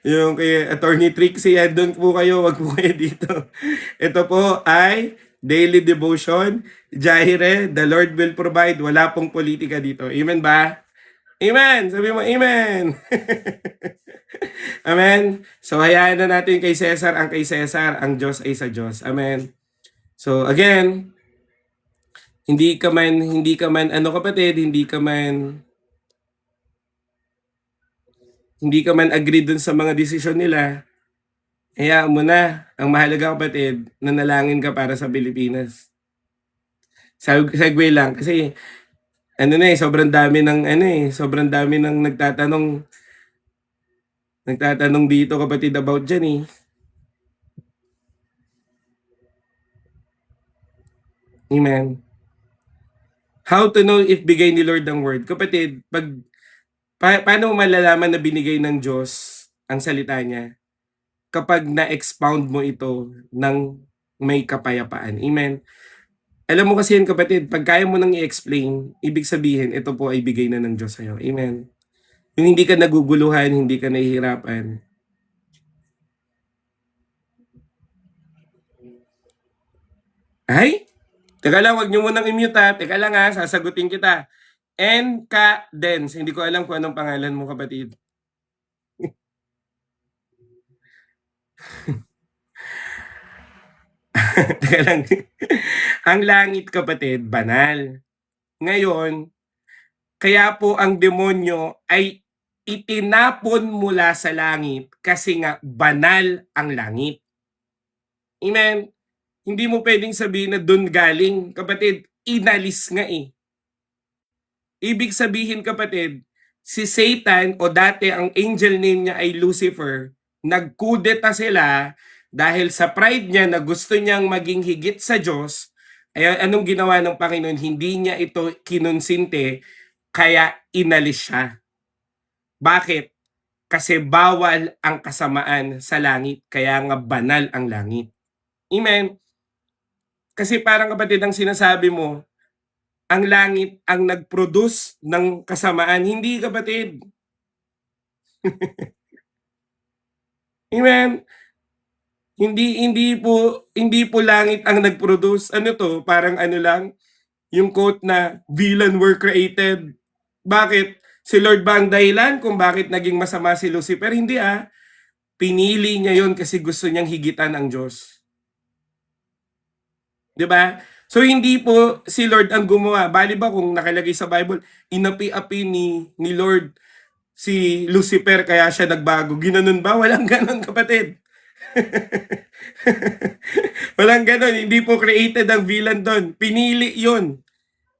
yung kay Attorney Trixie, yan doon po kayo, wag po kayo dito. Ito po ay daily devotion, Jaire, the Lord will provide. Wala pong politika dito. Amen ba? Amen. Sabi mo, amen. Amen. So hayaan na natin kay Cesar ang kay Cesar, ang Diyos ay sa Diyos. Amen. So again, hindi ka man ano kapatid, hindi ka man agree dun sa mga desisyon nila, hayaan mo na. Ang mahalaga kapatid, nanalangin ka para sa Pilipinas. Segue lang kasi ano na sobrang dami ng nagtatanong dito kapatid about dyan eh. Amen. How to know if bigay ni Lord ang word? Kapatid, paano mo malalaman na binigay ng Diyos ang salita niya? Kapag na-expound mo ito ng may kapayapaan. Amen. Alam mo kasi yan kapatid, pag kaya mo nang i-explain, ibig sabihin, ito po ay bigay na ng Diyos sa'yo. Amen. Yung hindi ka naguguluhan, hindi ka nahihirapan. Ay? Teka lang, wag niyo munang i-mute ha. Teka lang ha, sasagutin kita. Enka Dens. Hindi ko alam kung anong pangalan mo kapatid. Teka lang. Ang langit kapatid, banal. Ngayon, kaya po ang demonyo ay itinapon mula sa langit kasi nga banal ang langit. Amen. Hindi mo pwedeng sabihin na doon galing. Kapatid, inalis nga eh. Ibig sabihin kapatid, si Satan o dati ang angel name niya ay Lucifer, nagkudeta sila dahil sa pride niya na gusto niyang maging higit sa Diyos. Ay anong ginawa ng Panginoon? Hindi niya ito kinonsinte, kaya inalis siya. Bakit? Kasi bawal ang kasamaan sa langit, kaya nga banal ang langit. Amen? Kasi parang kapatid ang sinasabi mo, ang langit ang nag-produce ng kasamaan, hindi kapatid. Amen? Hindi po langit ang nag-produce. Ano to? Parang ano lang, yung quote na villain were created. Bakit? Si Lord ba ang dahilan kung bakit naging masama si Lucifer? Hindi Pinili niya yon kasi gusto niyang higitan ang Diyos. 'Di ba? So hindi po si Lord ang gumawa. Bali ba kung nakalagay sa Bible, inapi-api ni Lord si Lucifer kaya siya nagbago. Ginanon ba? Walang ganon kapatid. Walang ganon. Hindi po created ang villain doon. Pinili yon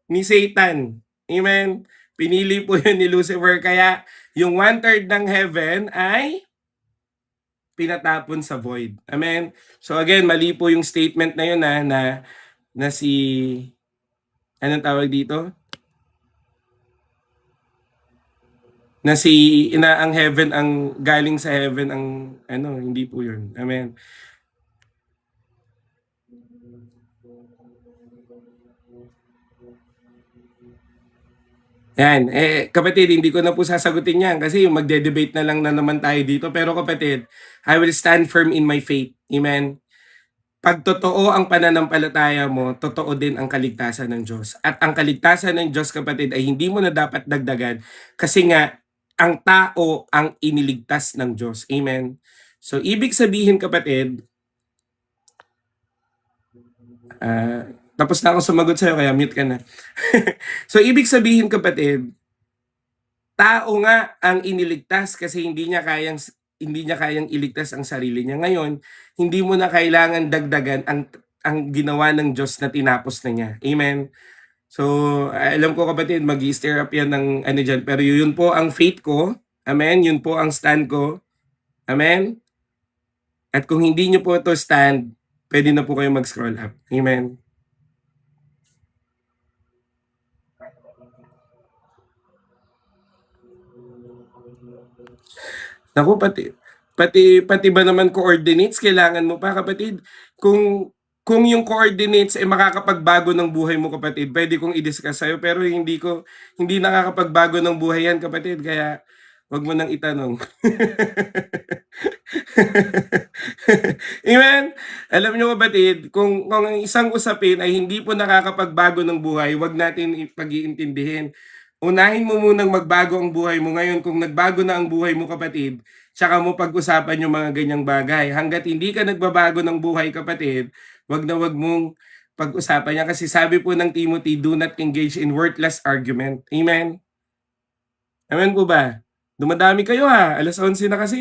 ni Satan. Amen? Pinili po yun ni Lucifer. Kaya yung 1/3 ng heaven ay pinatapon sa void. Amen? So again, mali po yung statement na yun na si, anong tawag dito? Na si ang heaven ang galing sa heaven ang hindi po yun. Amen. Yan. Kapatid, hindi ko na po sasagutin yan kasi yung magde-debate na lang na naman tayo dito. Pero kapatid, I will stand firm in my faith. Amen. Pag totoo ang pananampalataya mo, totoo din ang kaligtasan ng Diyos. At ang kaligtasan ng Diyos, kapatid, ay hindi mo na dapat dagdagan kasi nga, ang tao ang iniligtas ng Diyos. Amen. So, ibig sabihin, kapatid, tapos na ako sumagot sa'yo, kaya mute ka na. So, ibig sabihin, kapatid, tao nga ang iniligtas kasi hindi niya kayang iligtas ang sarili niya. Ngayon, hindi mo na kailangan dagdagan ang ginawa ng Diyos na tinapos na niya. Amen. So, alam ko kapatid, mag-i-stir up yan ng dyan. Pero yun po ang faith ko. Amen. Yun po ang stand ko. Amen. At kung hindi nyo po ito stand, pwede na po kayo mag-scroll up. Amen. Naku, pati ba naman coordinates, kailangan mo pa kapatid? Kung yung coordinates ay makakapagbago ng buhay mo kapatid, pwede kong i-discuss sa'yo, pero hindi nakakapagbago ng buhay yan kapatid, kaya wag mo nang itanong. Amen? Alam nyo kapatid, kung ang isang usapin ay hindi po nakakapagbago ng buhay, wag natin pag-iintindihin. Unahin mo munang magbago ang buhay mo ngayon. Kung nagbago na ang buhay mo kapatid, tsaka mo pag-usapan yung mga ganyang bagay. Hanggat hindi ka nagbabago ng buhay kapatid, wag na wag mong pag-usapan yan. Kasi sabi po ng Timothy, do not engage in worthless argument. Amen? Amen po ba? Dumadami kayo alas 11 na kasi.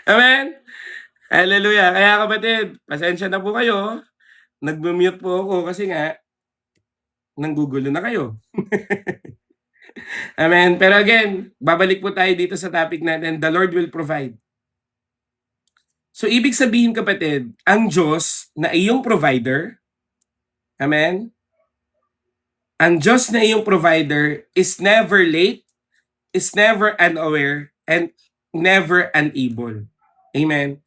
Amen? Hallelujah. Kaya kapatid, pasensya na po kayo. Nag-mute po ako kasi nga, nanggugulo na kayo. Amen. Pero again, babalik po tayo dito sa topic natin, the Lord will provide. So, ibig sabihin kapatid, ang Diyos na iyong provider, amen? Ang Diyos na iyong provider is never late, is never unaware, and never unable. Amen?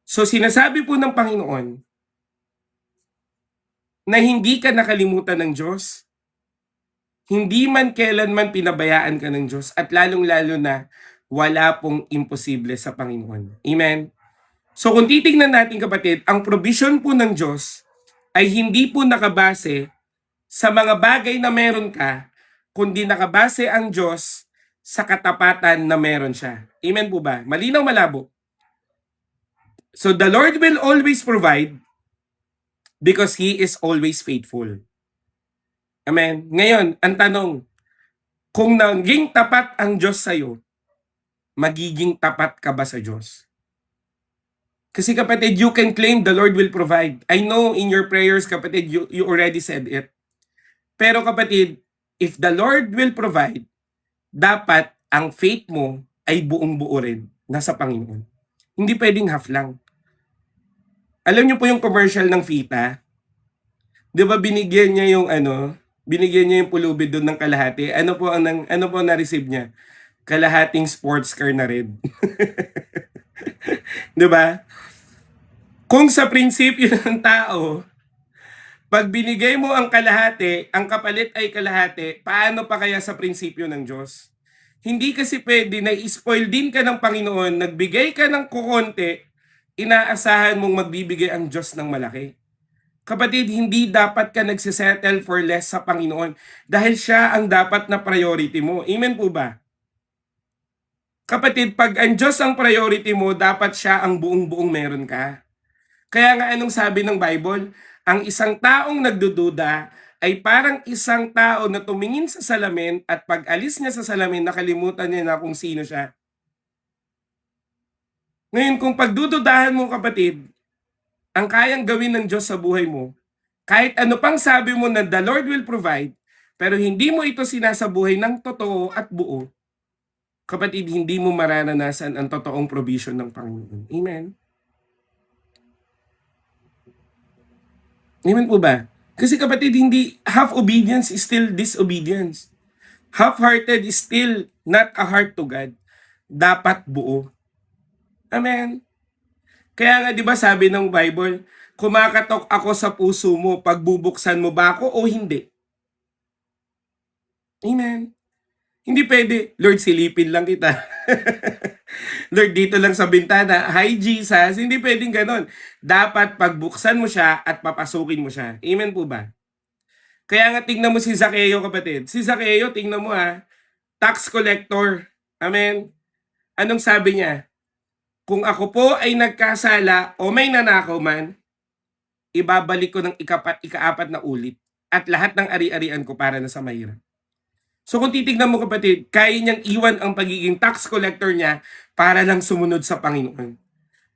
So, sinasabi po ng Panginoon na hindi ka nakalimutan ng Diyos, hindi man kailanman pinabayaan ka ng Diyos, at lalong-lalo na wala pong imposible sa Panginoon. Amen? So kung titignan natin kapatid, ang provision po ng Diyos ay hindi po nakabase sa mga bagay na meron ka, kundi nakabase ang Diyos sa katapatan na meron siya. Amen po ba? Malinaw, malabo? So the Lord will always provide because He is always faithful. Amen. Ngayon, ang tanong, kung naging tapat ang Diyos sa'yo, magiging tapat ka ba sa Diyos? Kasi kapatid, you can claim the Lord will provide. I know in your prayers, kapatid, you already said it. Pero kapatid, if the Lord will provide, dapat ang faith mo ay buong-buo rin nasa Panginoon. Hindi pwedeng half lang. Alam niyo po yung commercial ng Fita? Di ba binigyan niya yung binigyan niya yung pulubi doon ng kalahati. Ano po ang na-receive niya? kalahating sports car na red. 'Di ba? Kung sa prinsipyo ng tao, pag binigay mo ang kalahati, ang kapalit ay kalahati, paano pa kaya sa prinsipyo ng Diyos? Hindi kasi pwede na i-spoil din ka ng Panginoon, nagbigay ka ng kukonti, inaasahan mong magbibigay ang Diyos ng malaki. Kapatid, hindi dapat ka nagsisettle for less sa Panginoon dahil siya ang dapat na priority mo. Amen po ba? Kapatid, pag ang Diyos ang priority mo, dapat siya ang buong-buong meron ka. Kaya nga anong sabi ng Bible? Ang isang taong nagdududa ay parang isang tao na tumingin sa salamin at pag alis niya sa salamin, nakalimutan niya na kung sino siya. Ngayon, kung pagdududahan mo kapatid, ang kayang gawin ng Diyos sa buhay mo, kahit ano pang sabi mo na the Lord will provide, pero hindi mo ito sinasabuhay ng totoo at buo, kapatid, hindi mo mararanasan ang totoong provision ng Panginoon. Amen? Amen po ba? Kasi kapatid, hindi half obedience is still disobedience. Half-hearted is still not a heart to God. Dapat buo. Amen. Kaya nga 'di ba sabi ng Bible, kumakatok ako sa puso mo, pagbubuksan mo ba ako o hindi? Amen. Hindi pwede, Lord silipin lang kita. Lord dito lang sa bintana, hi Jesus. Hindi pwedeng ganon. Dapat pagbuksan mo siya at papasukin mo siya. Amen po ba? Kaya nga tingnan mo si Zaccheo kapatid. Si Zaccheo, tingnan mo tax collector. Amen. Anong sabi niya? Kung ako po ay nagkasala o may nanakaw man, ibabalik ko ng ikaapat na ulit at lahat ng ari-arian ko para na sa mahirap. So kung titignan mo kapatid, kaya niyang iwan ang pagiging tax collector niya para lang sumunod sa Panginoon.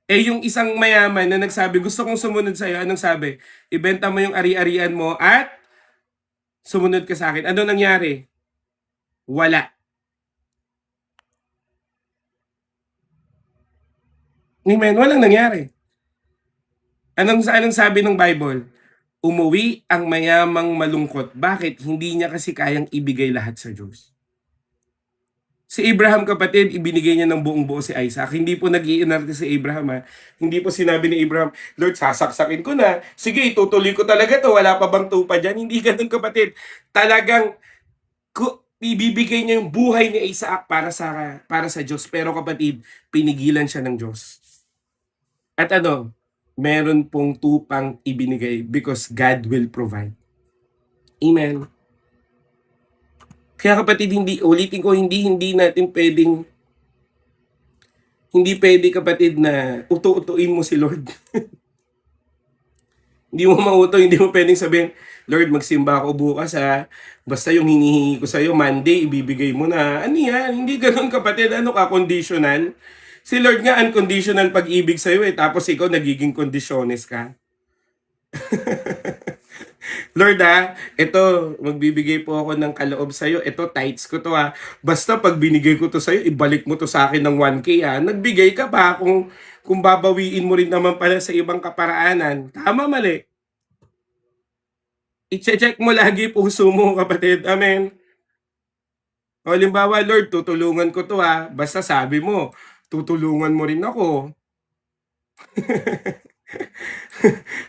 Eh yung isang mayaman na nagsabi, gusto kong sumunod sa iyo, anong sabi? Ibenta mo yung ari-arian mo at sumunod ka sa akin. Ano nangyari? Wala. Amen. Walang nangyari. Anong sabi ng Bible? Umuwi ang mayamang malungkot. Bakit? Hindi niya kasi kayang ibigay lahat sa Diyos. Si Abraham kapatid, ibinigay niya ng buong buo si Isaac. Hindi po nag-iinarte si Abraham Hindi po sinabi ni Abraham, Lord, sasaksakin ko na. Sige, itutuloy ko talaga to. Wala pa bang tupa dyan? Hindi ganun kapatid. Talagang ibibigay niya yung buhay ni Isaac para sa Diyos. Pero kapatid, pinigilan siya ng Diyos. At meron pong tupang ibinigay because God will provide. Amen. Kaya kapatid, ulitin ko, hindi natin hindi pwede kapatid na uto-utuin mo si Lord. Hindi mo mauto, hindi mo pwedeng sabihin, Lord, magsimba ako bukas basta yung hinihingi ko sa'yo, Monday, ibibigay mo na. Ano yan? Hindi ganun kapatid. Ano ka, conditional? Si Lord nga, unconditional pag-ibig sa'yo tapos ikaw nagiging conditiones ka. Lord ito, magbibigay po ako ng kaloob sa'yo. Ito, tithes ko to Basta pag binigay ko to sa'yo, ibalik mo to sa akin ng 1K Nagbigay ka pa kung babawiin mo rin naman pala sa ibang kaparaanan. Tama, mali. I-check mo lagi puso mo, kapatid. Amen. O, halimbawa, Lord, tutulungan ko to Basta sabi mo, tutulungan mo rin ako.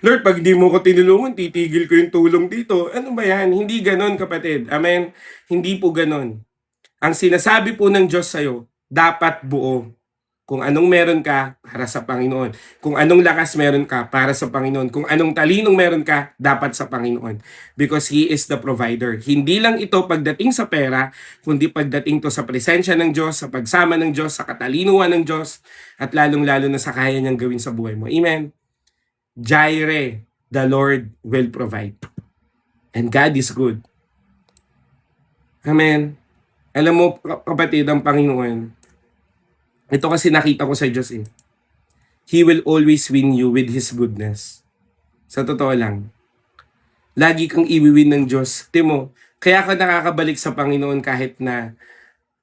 Lord, pag di mo ko tinulungan, titigil ko yung tulong dito. Ano ba yan? Hindi ganon, kapatid. Amen? Hindi po ganon. Ang sinasabi po ng Diyos sa'yo, dapat buo. Kung anong meron ka, para sa Panginoon. Kung anong lakas meron ka, para sa Panginoon. Kung anong talinong meron ka, dapat sa Panginoon. Because He is the provider. Hindi lang ito pagdating sa pera, kundi pagdating to sa presensya ng Diyos, sa pagsama ng Diyos, sa katalinuhan ng Diyos, at lalong-lalo na sa kaya niyang gawin sa buhay mo. Amen? Jireh, the Lord will provide. And God is good. Amen? Alam mo, kapatid, ang Panginoon, ito kasi nakita ko sa Diyos He will always win you with His goodness. Sa totoo lang. Lagi kang iwiwin ng Diyos. Timo, kaya ka nakakabalik sa Panginoon kahit na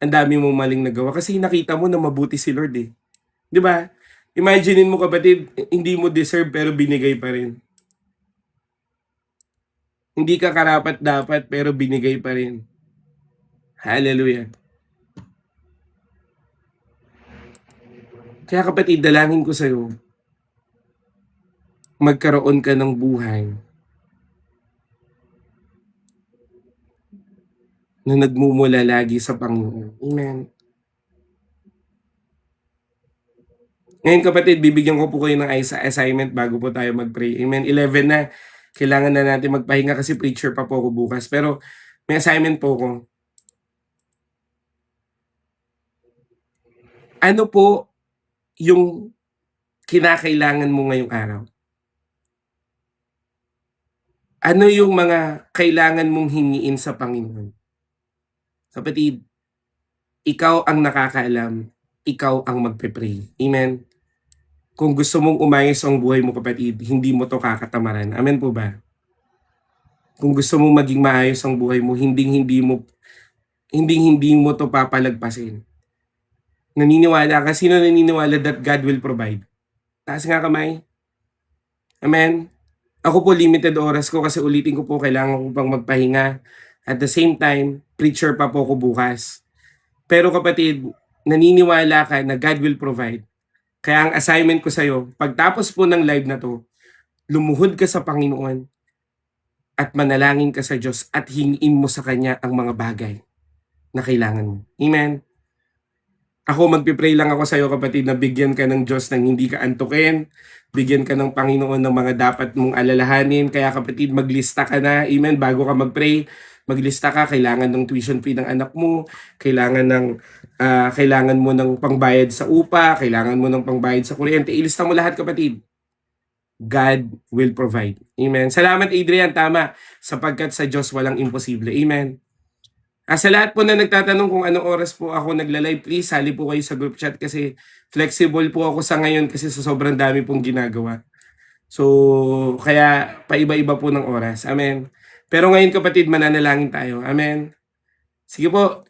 ang dami mong maling nagawa. Kasi nakita mo na mabuti si Lord Di ba? Imaginein mo kapatid, hindi mo deserve pero binigay pa rin. Hindi ka karapat dapat pero binigay pa rin. Hallelujah. Kaya kapatid, dalangin ko sa'yo, magkaroon ka ng buhay na nagmumula lagi sa Panginoon. Amen. Ngayon kapatid, bibigyan ko po kayo ng assignment bago po tayo mag-pray. Amen. 11 na. Kailangan na natin magpahinga kasi preacher pa po ako bukas. Pero may assignment po ko. Ano po yung kinakailangan mo ngayong araw? Ano yung mga kailangan mong hingiin sa Panginoon? Kapatid, ikaw ang nakakaalam. Ikaw ang magpe-pray. Amen. Kung gusto mong umayos ang buhay mo kapatid, hindi mo to kakatamaran. Amen po ba? Kung gusto mong maging maayos ang buhay mo, hindi mo to papalagpasin. Naniniwala ka? Sino naniniwala that God will provide? Taas nga kamay. Amen? Ako po limited oras ko kasi ulitin ko po kailangan ko pang magpahinga. At the same time, preacher pa po ko bukas. Pero kapatid, naniniwala ka na God will provide. Kaya ang assignment ko sa'yo, pagtapos po ng live na to, lumuhod ka sa Panginoon at manalangin ka sa Diyos at hingin mo sa Kanya ang mga bagay na kailangan mo. Amen? Ako magpipray lang ako sa iyo kapatid na bigyan ka ng Diyos ng hindi ka antukin, bigyan ka ng Panginoon ng mga dapat mong alalahanin. Kaya kapatid, maglista ka na, amen, bago ka magpray, maglista ka, kailangan ng tuition fee ng anak mo, kailangan mo ng pangbayad sa upa, kailangan mo ng pangbayad sa kuryente, ilista mo lahat kapatid. God will provide. Amen. Salamat Adrian, tama, sapagkat sa Diyos walang imposible. Amen. Sa lahat po na nagtatanong kung anong oras po ako nagla-live, please sali po kayo sa group chat kasi flexible po ako sa ngayon kasi sa sobrang dami pong ginagawa. So, kaya paiba-iba po ng oras. Amen. Pero ngayon kapatid, mananalangin tayo. Amen. Sige po.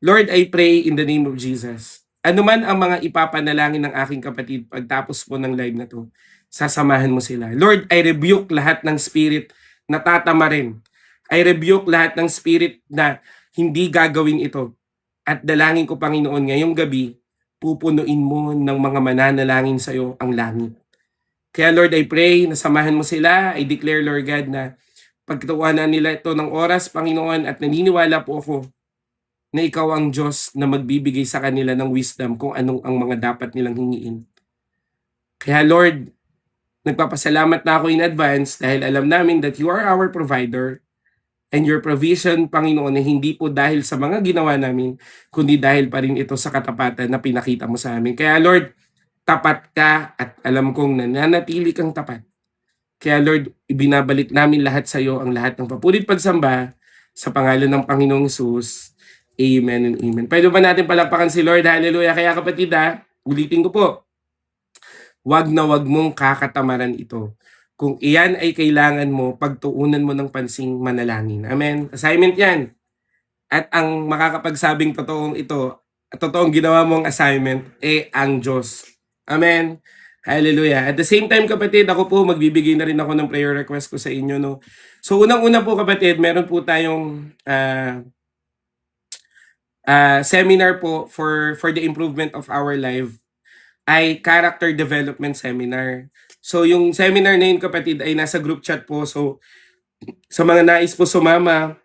Lord, I pray in the name of Jesus. Ano man ang mga ipapanalangin ng aking kapatid pagtapos po ng live na to, sasamahan mo sila. Lord, I rebuke lahat ng spirit na tatamarin. I rebuke lahat ng spirit na hindi gagawin ito. At dalangin ko, Panginoon, ngayong gabi, pupunuin mo ng mga mananalangin sa iyo ang langit. Kaya Lord, I pray na samahan mo sila. I declare, Lord God, na pagtuunan nila ito ng oras, Panginoon, at naniniwala po ako na ikaw ang Diyos na magbibigay sa kanila ng wisdom kung anong ang mga dapat nilang hingiin. Kaya Lord, nagpapasalamat na ako in advance dahil alam namin that you are our provider. And your provision, Panginoon, na hindi po dahil sa mga ginawa namin, kundi dahil pa rin ito sa katapatan na pinakita mo sa amin. Kaya Lord, tapat ka at alam kong nananatili kang tapat. Kaya Lord, ibinabalik namin lahat sa iyo ang lahat ng papurit pagsamba sa pangalan ng Panginoong Jesus. Amen and amen. Pwede ba natin palakpakan si Lord? Hallelujah. Kaya kapatid ulitin ko po, wag na wag mong kakatamaran ito. Kung iyan ay kailangan mo, pagtuunan mo ng pansing manalangin. Amen. Assignment yan. At ang makakapagsabing totoong ginawa mong assignment, ang Diyos. Amen. Hallelujah. At the same time, kapatid, ako po, magbibigay na rin ako ng prayer request ko sa inyo. No? So, unang-una po, kapatid, meron po tayong seminar po for the improvement of our life ay character development seminar. So, yung seminar na yun, kapatid, ay nasa group chat po. So, sa mga nais po sumama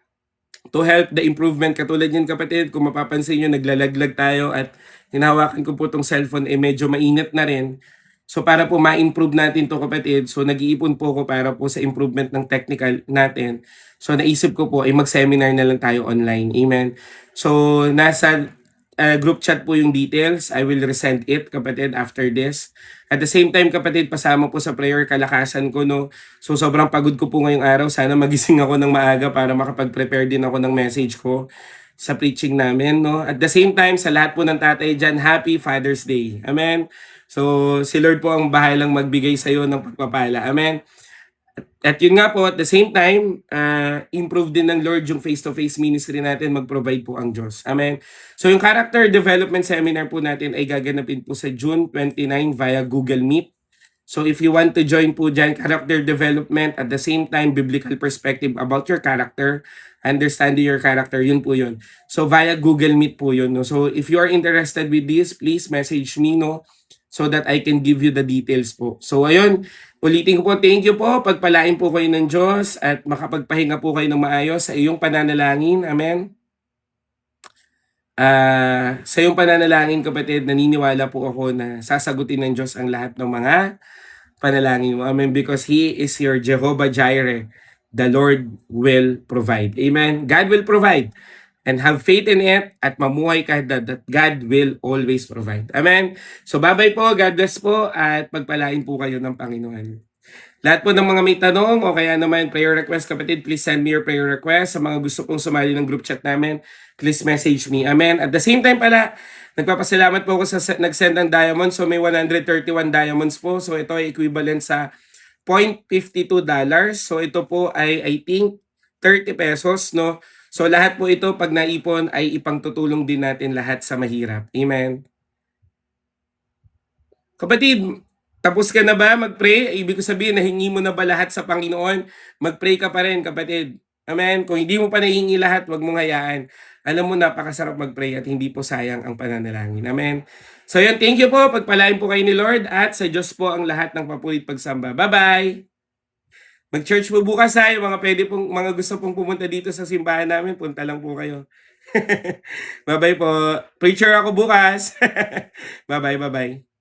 to help the improvement, katulad yan, kapatid, kung mapapansin nyo, naglalaglag tayo at hinahawakan ko po itong cellphone, medyo mainit na rin. So, para po ma-improve natin to kapatid, so nag-iipon po ko para po sa improvement ng technical natin. So, naisip ko po ay mag-seminar na lang tayo online. Amen. So, nasa group chat po yung details. I will resend it, kapatid, after this. At the same time, kapatid, pasama po sa prayer kalakasan ko, no? So, sobrang pagod ko po ngayong araw. Sana magising ako ng maaga para makapag-prepare din ako ng message ko sa preaching namin, no? At the same time, sa lahat po ng tatay dyan, Happy Father's Day. Amen? So, si Lord po ang bahalang magbigay sa iyo ng pagpapala. Amen? At yun nga po, at the same time, improve din ng Lord yung face-to-face ministry natin, mag-provide po ang Diyos. Amen. So yung character development seminar po natin ay gaganapin po sa June 29 via Google Meet. So if you want to join po dyan, character development at the same time, biblical perspective about your character, understanding your character, yun po yun. So via Google Meet po yun. No? So if you are interested with this, please message me, no? So that I can give you the details po. So ayun, ulitin ko po, thank you po. Pagpalain po kayo ng Diyos at makapagpahinga po kayo ng maayos sa iyong pananalangin. Amen. Sa iyong pananalangin, kapatid, naniniwala po ako na sasagutin ng Diyos ang lahat ng mga panalangin mo. Amen. Because He is your Jehovah Jireh. The Lord will provide. Amen. God will provide. And have faith in it at mamuhay ka that God will always provide. Amen. So bye-bye po. God bless po at pagpalain po kayo ng Panginoon. Lahat po ng mga may tanong o kaya naman prayer request, kapatid, please send me your prayer request. Sa mga gusto pong sumali ng group chat namin, please message me. Amen. At the same time pala, nagpapasalamat po ako sa nag-send ng diamonds. So may 131 diamonds po. So ito ay equivalent sa $0.52. So ito po ay I think 30 pesos, no? So lahat po ito pag naipon ay ipangtutulong din natin lahat sa mahirap. Amen. Kapatid, tapos ka na ba mag-pray? Ibig ko sabihin, nahingi mo na ba lahat sa Panginoon? Mag-pray ka pa rin, kapatid. Amen. Kung hindi mo pa nahingi lahat, wag mong hayaan. Alam mo, napakasarap mag-pray at hindi po sayang ang pananalangin. Amen. So yan, thank you po. Pagpalain po kayo ni Lord at sa Diyos po ang lahat ng papulit pagsamba. Bye-bye! Mag-church po bukas ha. Yung mga gusto pong pumunta dito sa simbahan namin, punta lang po kayo. Bye-bye po. Preacher ako bukas. Bye-bye, bye-bye.